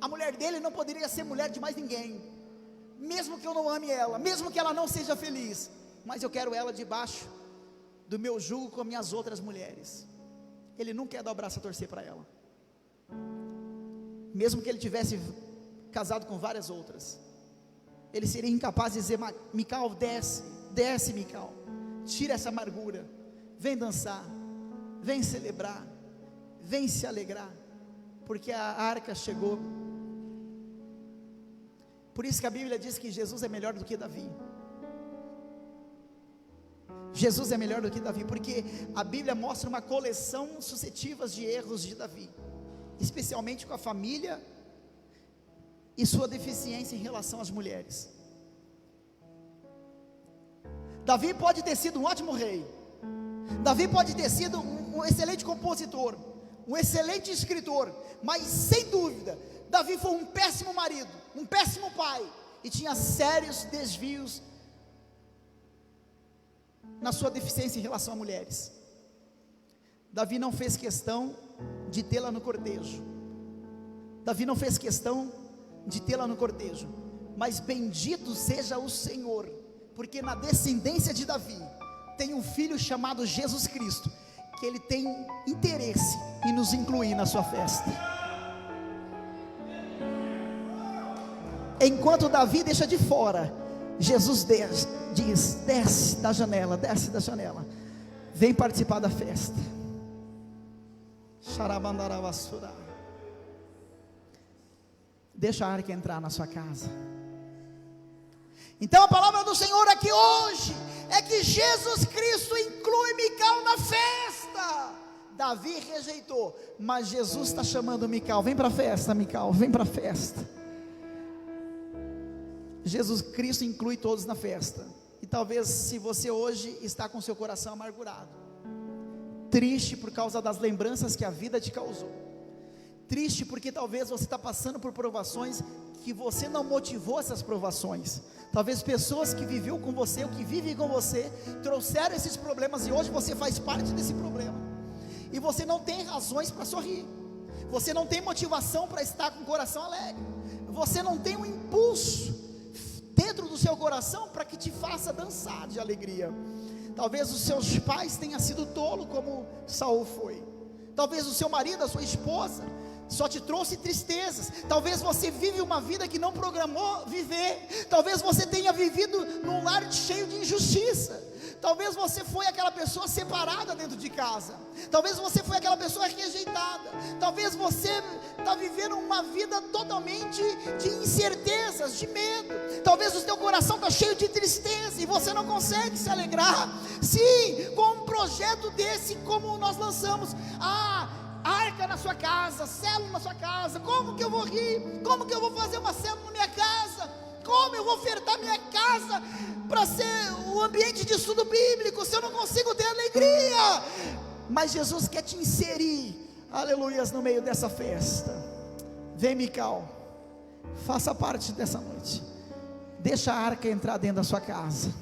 A mulher dele não poderia ser mulher de mais ninguém, mesmo que eu não ame ela, mesmo que ela não seja feliz, mas eu quero ela debaixo do meu jugo com as minhas outras mulheres. Ele não quer dar o braço a torcer para ela, mesmo que ele tivesse casado com várias outras. Ele seria incapaz de dizer: Mical, desce, desce Mical, tira essa amargura, vem dançar, vem celebrar, vem se alegrar, porque a arca chegou. Por isso que a Bíblia diz que Jesus é melhor do que Davi. Jesus é melhor do que Davi, porque a Bíblia mostra uma coleção sucessivas de erros de Davi, especialmente com a família e sua deficiência em relação às mulheres. Davi pode ter sido um ótimo rei, Davi pode ter sido um excelente compositor, um excelente escritor, mas sem dúvida Davi foi um péssimo marido, um péssimo pai, e tinha sérios desvios na sua deficiência em relação a mulheres. Davi não fez questão de tê-la no cortejo, Davi não fez questão de tê-la no cortejo, mas bendito seja o Senhor, porque na descendência de Davi tem um filho chamado Jesus Cristo, que ele tem interesse em nos incluir na sua festa. Enquanto Davi deixa de fora, Jesus diz: desce da janela, vem participar da festa. Deixa a arca entrar na sua casa. Então a palavra do Senhor aqui hoje é que Jesus Cristo inclui Mical na festa. Davi rejeitou, mas Jesus está chamando Mical: vem para a festa, Mical, vem para a festa. Jesus Cristo inclui todos na festa. E talvez se você hoje está com seu coração amargurado, triste por causa das lembranças que a vida te causou, triste porque talvez você está passando por provações que você não motivou essas provações. Talvez pessoas que viveu com você, ou que vivem com você, trouxeram esses problemas, e hoje você faz parte desse problema, e você não tem razões para sorrir, você não tem motivação para estar com o coração alegre, você não tem um impulso dentro do seu coração para que te faça dançar de alegria. Talvez os seus pais tenham sido tolo como Saul foi. Talvez o seu marido, a sua esposa, só te trouxe tristezas. Talvez você vive uma vida que não programou viver. Talvez você tenha vivido num lar cheio de injustiça. Talvez você foi aquela pessoa separada dentro de casa. Talvez você foi aquela pessoa rejeitada. Talvez você está vivendo uma vida totalmente de incertezas, de medo. Talvez o teu coração está cheio de tristeza e você não consegue se alegrar. Sim, com um projeto desse, como nós lançamos, arca na sua casa, célula na sua casa. Como que eu vou rir? Como que eu vou fazer uma célula na minha casa? Como eu vou ofertar minha casa para ser o ambiente de estudo bíblico, se eu não consigo ter alegria? Mas Jesus quer te inserir, aleluias, no meio dessa festa. Vem, Mical, faça parte dessa noite. Deixa a arca entrar dentro da sua casa.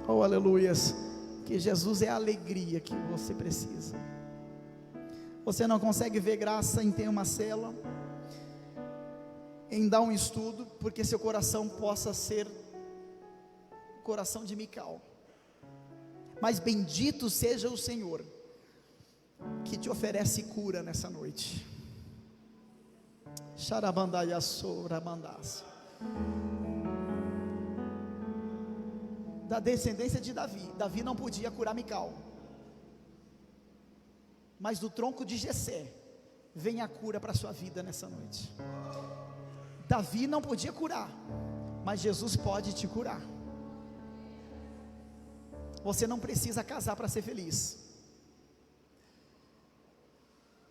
Oh, aleluias, que Jesus é a alegria que você precisa. Você não consegue ver graça em ter uma célula, em dar um estudo, porque seu coração possa ser o coração de Mical. Mas bendito seja o Senhor, que te oferece cura nessa noite. Da descendência de Davi. Davi não podia curar Mical, mas do tronco de Jessé vem a cura para a sua vida nessa noite. Davi não podia curar, mas Jesus pode te curar. Você não precisa casar para ser feliz.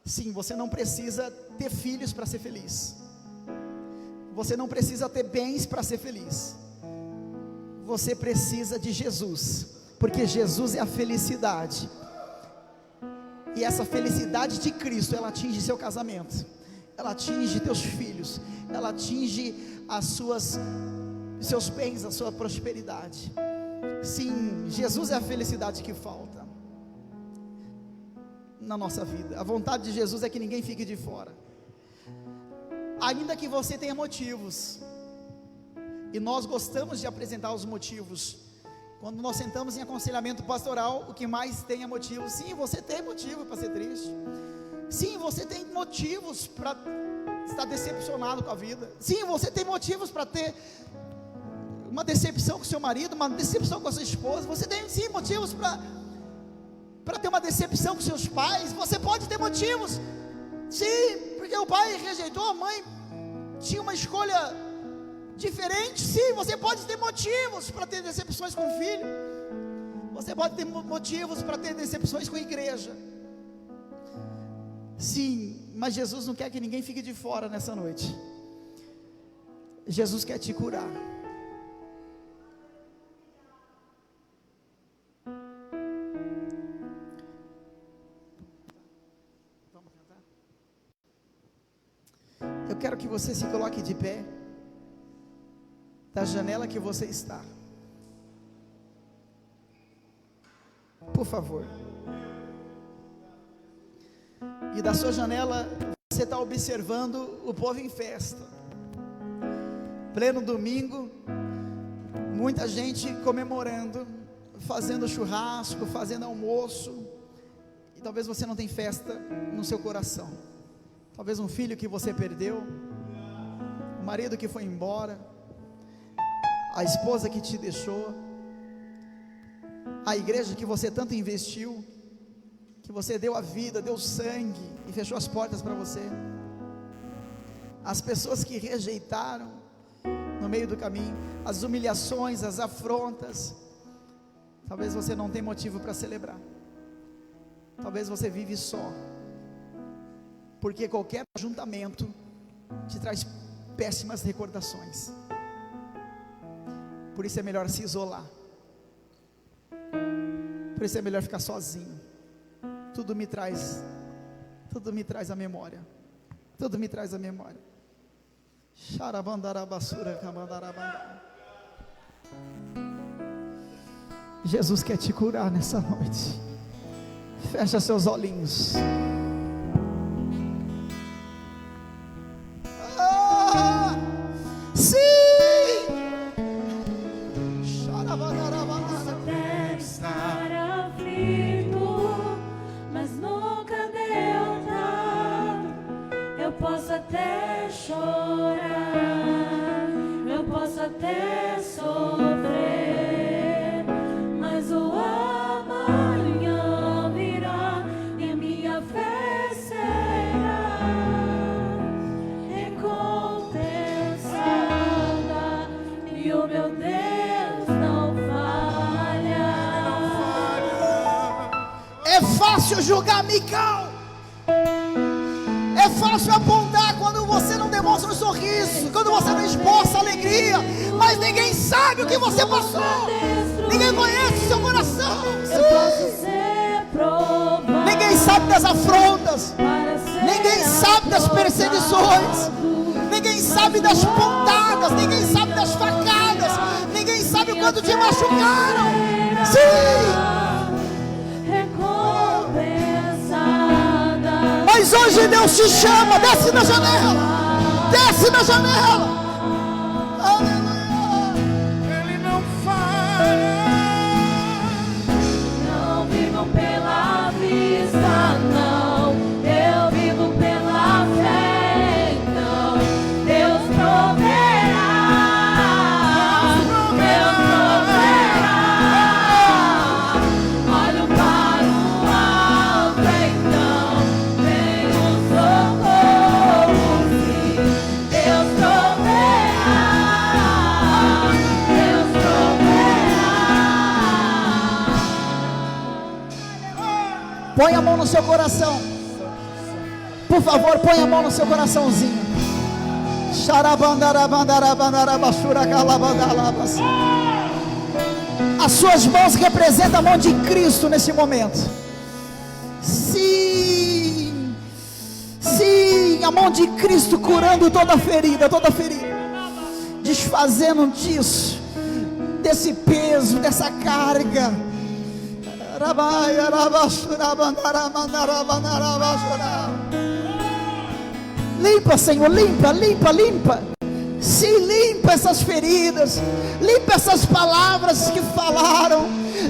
Sim, você não precisa ter filhos para ser feliz. Você não precisa ter bens para ser feliz. Você precisa de Jesus, porque Jesus é a felicidade. E essa felicidade de Cristo, ela atinge seu casamento, ela atinge teus filhos, ela atinge seus bens, a sua prosperidade. Sim, Jesus é a felicidade que falta na nossa vida. A vontade de Jesus é que ninguém fique de fora, ainda que você tenha motivos, e nós gostamos de apresentar os motivos. Quando nós sentamos em aconselhamento pastoral, o que mais tem é motivo. Sim, você tem motivo para ser triste. Sim, você tem motivos para estar decepcionado com a vida. Sim, você tem motivos para ter uma decepção com seu marido, uma decepção com a sua esposa. Você tem sim motivos para ter uma decepção com seus pais. Você pode ter motivos, sim, porque o pai rejeitou, a mãe tinha uma escolha diferente. Sim, você pode ter motivos para ter decepções com o filho. Você pode ter motivos para ter decepções com a igreja. Sim, mas Jesus não quer que ninguém fique de fora nessa noite. Jesus quer te curar. Vamos cantar? Eu quero que você se coloque de pé, da janela que você está, por favor. E da sua janela você está observando o povo em festa, pleno domingo, muita gente comemorando, fazendo churrasco, fazendo almoço, e talvez você não tenha festa no seu coração. Talvez um filho que você perdeu, um marido que foi embora, a esposa que te deixou, a igreja que você tanto investiu, que você deu a vida, deu sangue e fechou as portas para você, as pessoas que rejeitaram no meio do caminho, as humilhações, as afrontas. Talvez você não tenha motivo para celebrar, talvez você vive só, porque qualquer ajuntamento te traz péssimas recordações. Por isso é melhor se isolar, por isso é melhor ficar sozinho. Tudo me traz a memória. Tudo me traz à memória. Jesus quer te curar nessa noite. Fecha seus olhinhos. Sim! Deve estar aflito, mas nunca derrotado. Eu posso até chorar, eu posso até sofrer, mas o amanhã virá e a minha fé será recompensada, e o meu Deus não falha. É fácil julgar Mical. É fácil apontar quando você não demonstra um sorriso, quando você não esboça alegria, mas ninguém sabe o que você passou. Ninguém conhece o seu coração. Eu posso ser provado, Ninguém sabe das afrontas. para ser Ninguém sabe das perseguições. Ninguém sabe das pontadas. Ninguém sabe das facadas. Ninguém sabe quando te machucaram. Sim! recompensada. Mas hoje Deus te chama. Desce na janela. Desce na janela. Aleluia. Ele não falha. Não vivo pela vista, não. Eu vivo pela fé, então. Deus proverá. Deus proverá. Olho para o alto, então. Vem o socorro, sim. Deus proverá. Deus proverá. Põe a mão no seu coração. Por favor, põe a mão no seu coraçãozinho. As suas mãos representam a mão de Cristo nesse momento. Sim, sim, a mão de Cristo curando toda ferida, desfazendo disso, desse peso, dessa carga. Limpa, Senhor, limpa. Sim, limpa essas feridas, limpa essas palavras que falaram.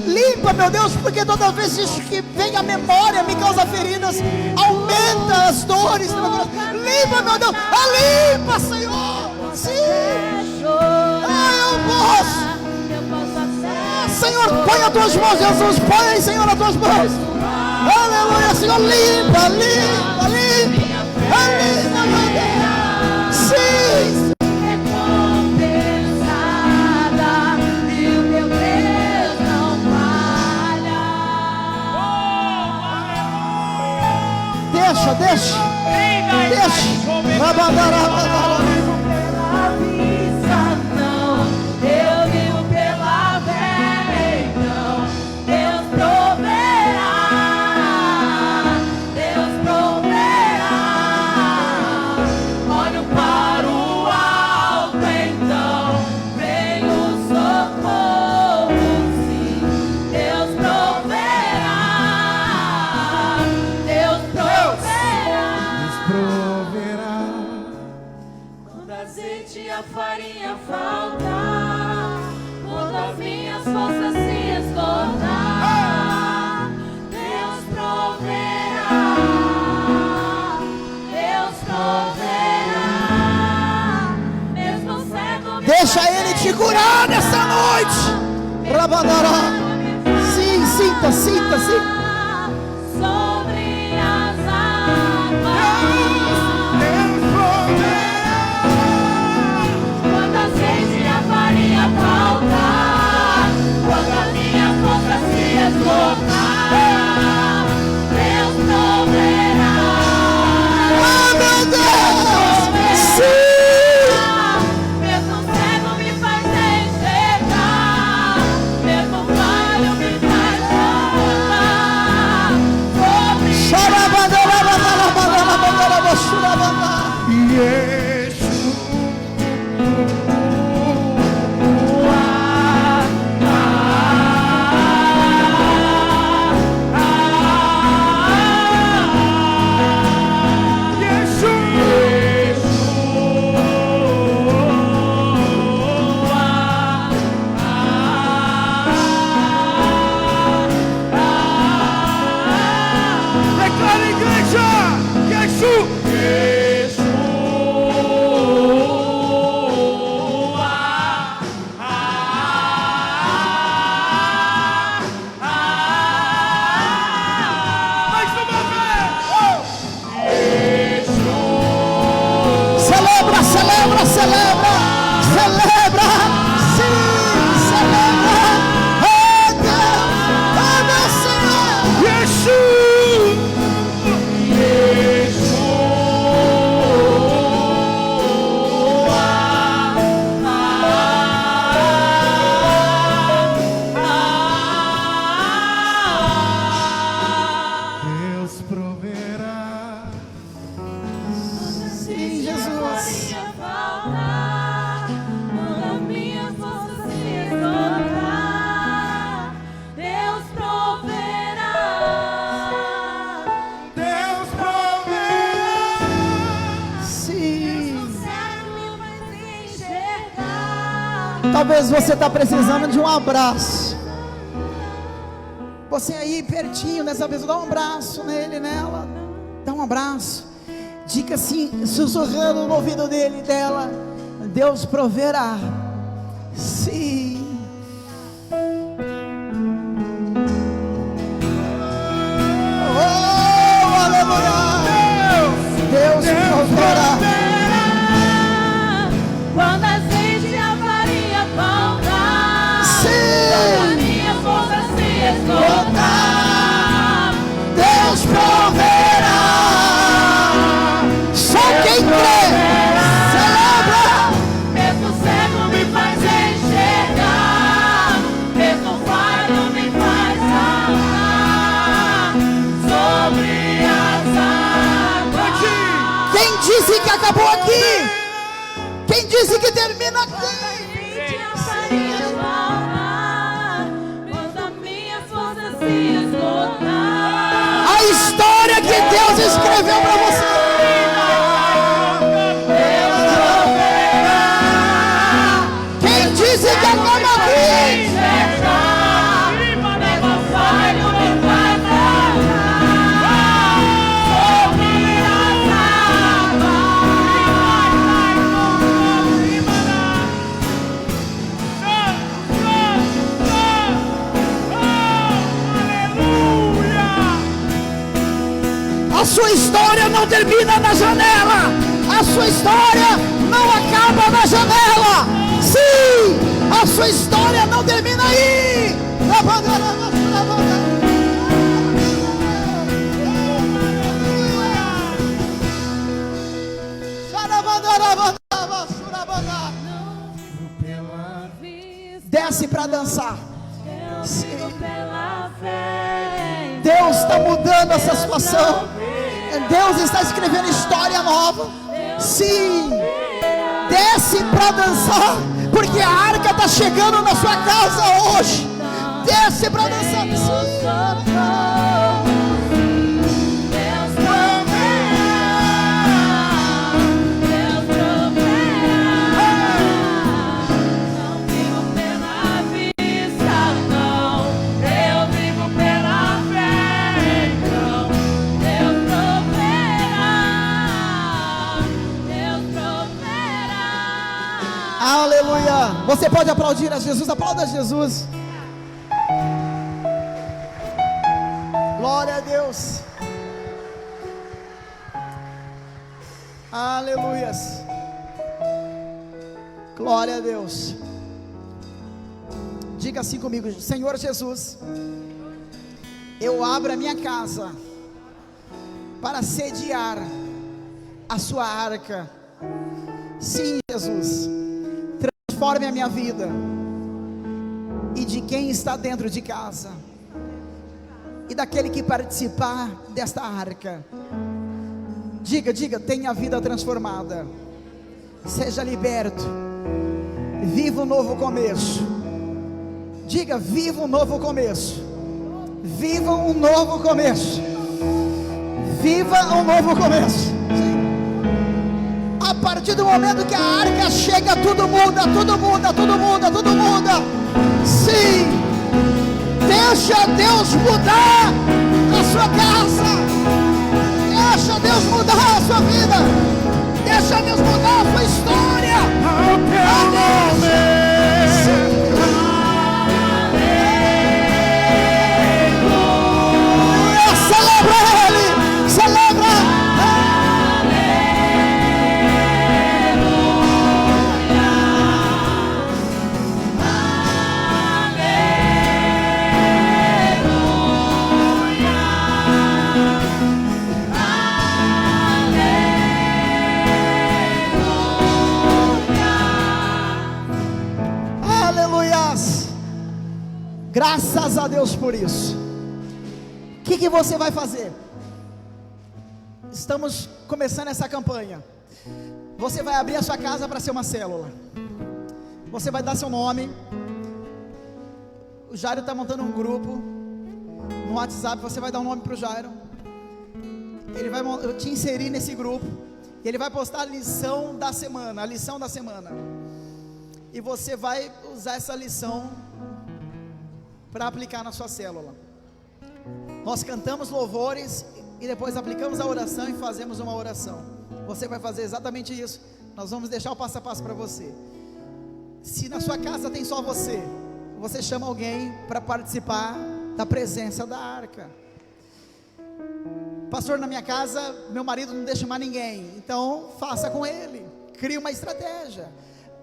Limpa, meu Deus, porque toda vez que vem a memória me causa feridas, aumenta as dores. Limpa, meu Deus, limpa, Senhor. Sim, eu posso. Senhor, põe as tuas mãos, Jesus, põe, Senhor, as tuas mãos. Aleluia, Senhor, limpa, meu Deus. Sim. Recompensada, e o meu Deus não falha. Deixa. Pela vista, não. Eu vivo pela fé, então. Deus proverá. Deus proverá. Olho para o alto, então. Vem o socorro, sim. Deus proverá. Deus proverá. Quando a azeite e a farinha faltar, quando as minhas forças se esgotar, Deus proverá. Deus proverá. Mesmo cego me Deixa Ele te curar nessa noite. Rabandará. Sim, sinta. sobre as águas. Quando a azeite e a farinha faltar, quando as minhas forças se esgotar, Deus proverá. Meu Deus. Sim. Mesmo cego me faz enxergar, mesmo falho me faz voltar. Talvez você está precisando de um abraço. Você aí pertinho dessa pessoa, dá um abraço nele, nela. Dá um abraço. Diga assim, sussurrando no ouvido dele, dela: Deus proverá. Sim. Oh, aleluia. Deus proverá. Quando azeite e a farinha faltar, Sim. quando a minha força se esgotar, Deus proverá. Só quem crê celebra. mesmo cego me faz enxergar, mesmo falho me faz andar sobre as águas. Quem disse que acabou aqui? Quem disse que termina aqui? Azeite e a farinha faltar, quando a minha força se esgotar, A história que Deus escreveu para você. Quem disse que acaba aqui? enxergar, mesmo falho me faz andar sobre as águas. A sua história não termina na janela. A sua história não acaba na janela. Sim, a sua história não termina aí. Desce para dançar. Eu vivo pela fé. Deus está mudando essa situação. Deus está escrevendo história nova. Sim, desce para dançar, porque a arca está chegando na sua casa hoje. Desce para dançar. Aleluia. Você pode aplaudir a Jesus. Aplauda a Jesus. Glória a Deus. Aleluias. Glória a Deus. Diga assim comigo: Senhor Jesus, eu abro a minha casa para sediar a sua arca. Sim, Jesus, transforme a minha vida e de quem está dentro de casa e daquele que participar desta arca. Diga, tenha a vida transformada. Seja liberto. Viva um novo começo. Diga, viva um novo começo. Viva um novo começo. Viva um novo começo. A partir do momento que a arca chega, tudo muda, tudo muda, tudo muda, tudo muda. Sim. Deixa Deus mudar a sua casa. Deixa Deus mudar a sua vida. Deixa Deus mudar a sua história. Celebra Ele. Celebra. Graças a Deus por isso. O que você vai fazer? Estamos começando essa campanha. Você vai abrir a sua casa para ser uma célula. Você vai dar seu nome. O Jairo está montando um grupo no WhatsApp. Você vai dar um nome para o Jairo. Ele vai te inserir nesse grupo. E ele vai postar a lição da semana. A lição da semana. E você vai usar essa lição para aplicar na sua célula. Nós cantamos louvores e depois aplicamos a oração e fazemos uma oração. Você vai fazer exatamente isso. Nós vamos deixar o passo a passo para você. Se na sua casa tem só você, você chama alguém para participar da presença da arca. Pastor, na minha casa meu marido não deixa mais ninguém. Então faça com ele. Crie uma estratégia.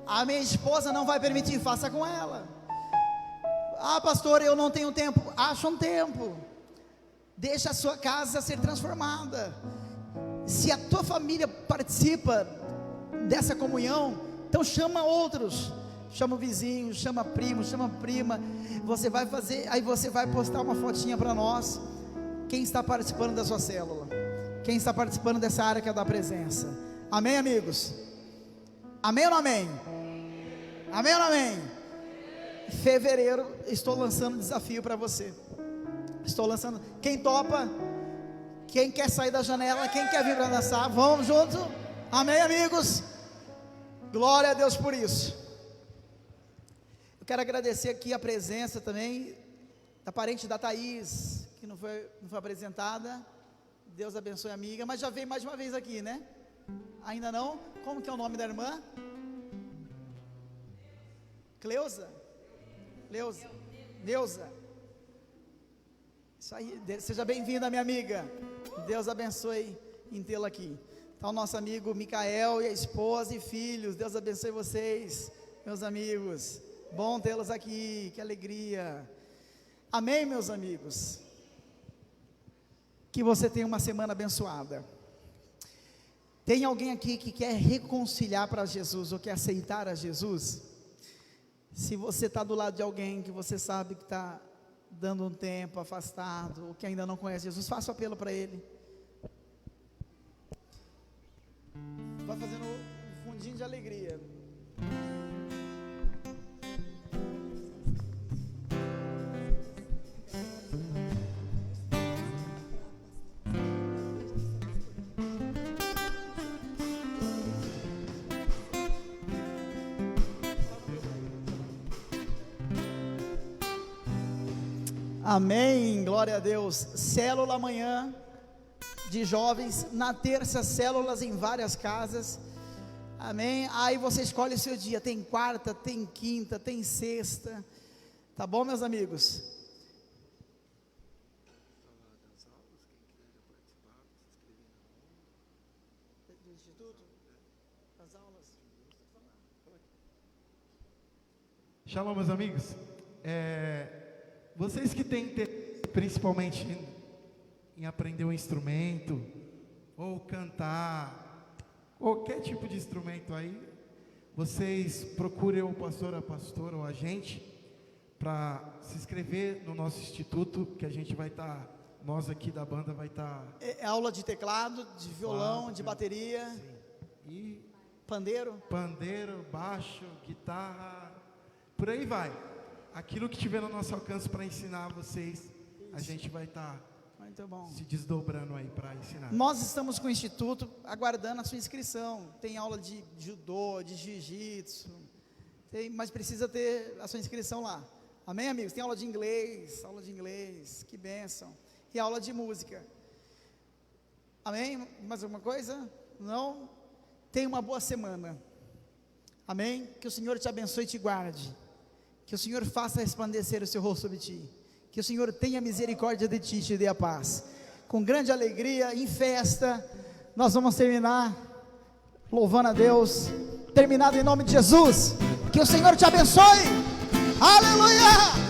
A minha esposa não vai permitir, faça com ela. Ah, pastor, eu não tenho tempo. Acha um tempo. Deixa a sua casa ser transformada. Se a tua família participa dessa comunhão, então chama outros. Chama o vizinho, chama primo, chama prima. Você vai fazer, aí você vai postar uma fotinha para nós. Quem está participando da sua célula? Quem está participando dessa arca da presença? Amém, amigos? Amém ou não amém? Amém ou não amém? Fevereiro, estou lançando um desafio para você. Estou lançando. Quem topa? Quem quer sair da janela? Quem quer vir para dançar? Vamos junto? Amém, amigos? Glória a Deus por isso. Eu quero agradecer aqui a presença também da parente da Thaís, que não foi apresentada. Deus abençoe a amiga, mas já veio mais uma vez aqui, né? Ainda não? Como que é o nome da irmã? Cleusa? Neuza. Isso aí, seja bem-vinda, minha amiga. Deus abençoe em tê-la aqui. Está o nosso amigo Micael e a esposa e filhos. Deus abençoe vocês, meus amigos. Bom tê-los aqui, que alegria. Amém, meus amigos. Que você tenha uma semana abençoada. Tem alguém aqui que quer reconciliar para Jesus ou quer aceitar a Jesus? Se você está do lado de alguém que você sabe que está dando um tempo afastado, ou que ainda não conhece Jesus, faça o apelo para ele. Vai fazendo um fundinho de alegria. Amém, glória a Deus. Célula amanhã de jovens, na terça células em várias casas. Amém. Aí você escolhe o seu dia, tem quarta, tem quinta, tem sexta. Tá bom, meus amigos? Do Instituto? Das aulas? Shalom, meus amigos. Vocês que têm interesse, principalmente em aprender um instrumento, ou cantar, qualquer tipo de instrumento aí, vocês procurem o pastor, a pastora ou a gente, para se inscrever no nosso instituto, que a gente vai estar nós aqui da banda vai estar... É aula de teclado, de violão, de bateria, E pandeiro. pandeiro, baixo, guitarra, por aí vai. Aquilo que tiver no nosso alcance para ensinar vocês, a gente vai estar Muito bom. se desdobrando aí para ensinar. Nós estamos com o Instituto aguardando a sua inscrição. Tem aula de judô, de jiu-jitsu, mas precisa ter a sua inscrição lá. Amém, amigos? Tem aula de inglês, que bênção. E aula de música. Amém? Mais alguma coisa? Não? Tenha uma boa semana. Amém? Que o Senhor te abençoe e te guarde. Que o Senhor faça resplandecer o seu rosto sobre ti. Que o Senhor tenha misericórdia de ti e te dê a paz. Com grande alegria, em festa, nós vamos terminar louvando a Deus. Terminado em nome de Jesus. Que o Senhor te abençoe. Aleluia!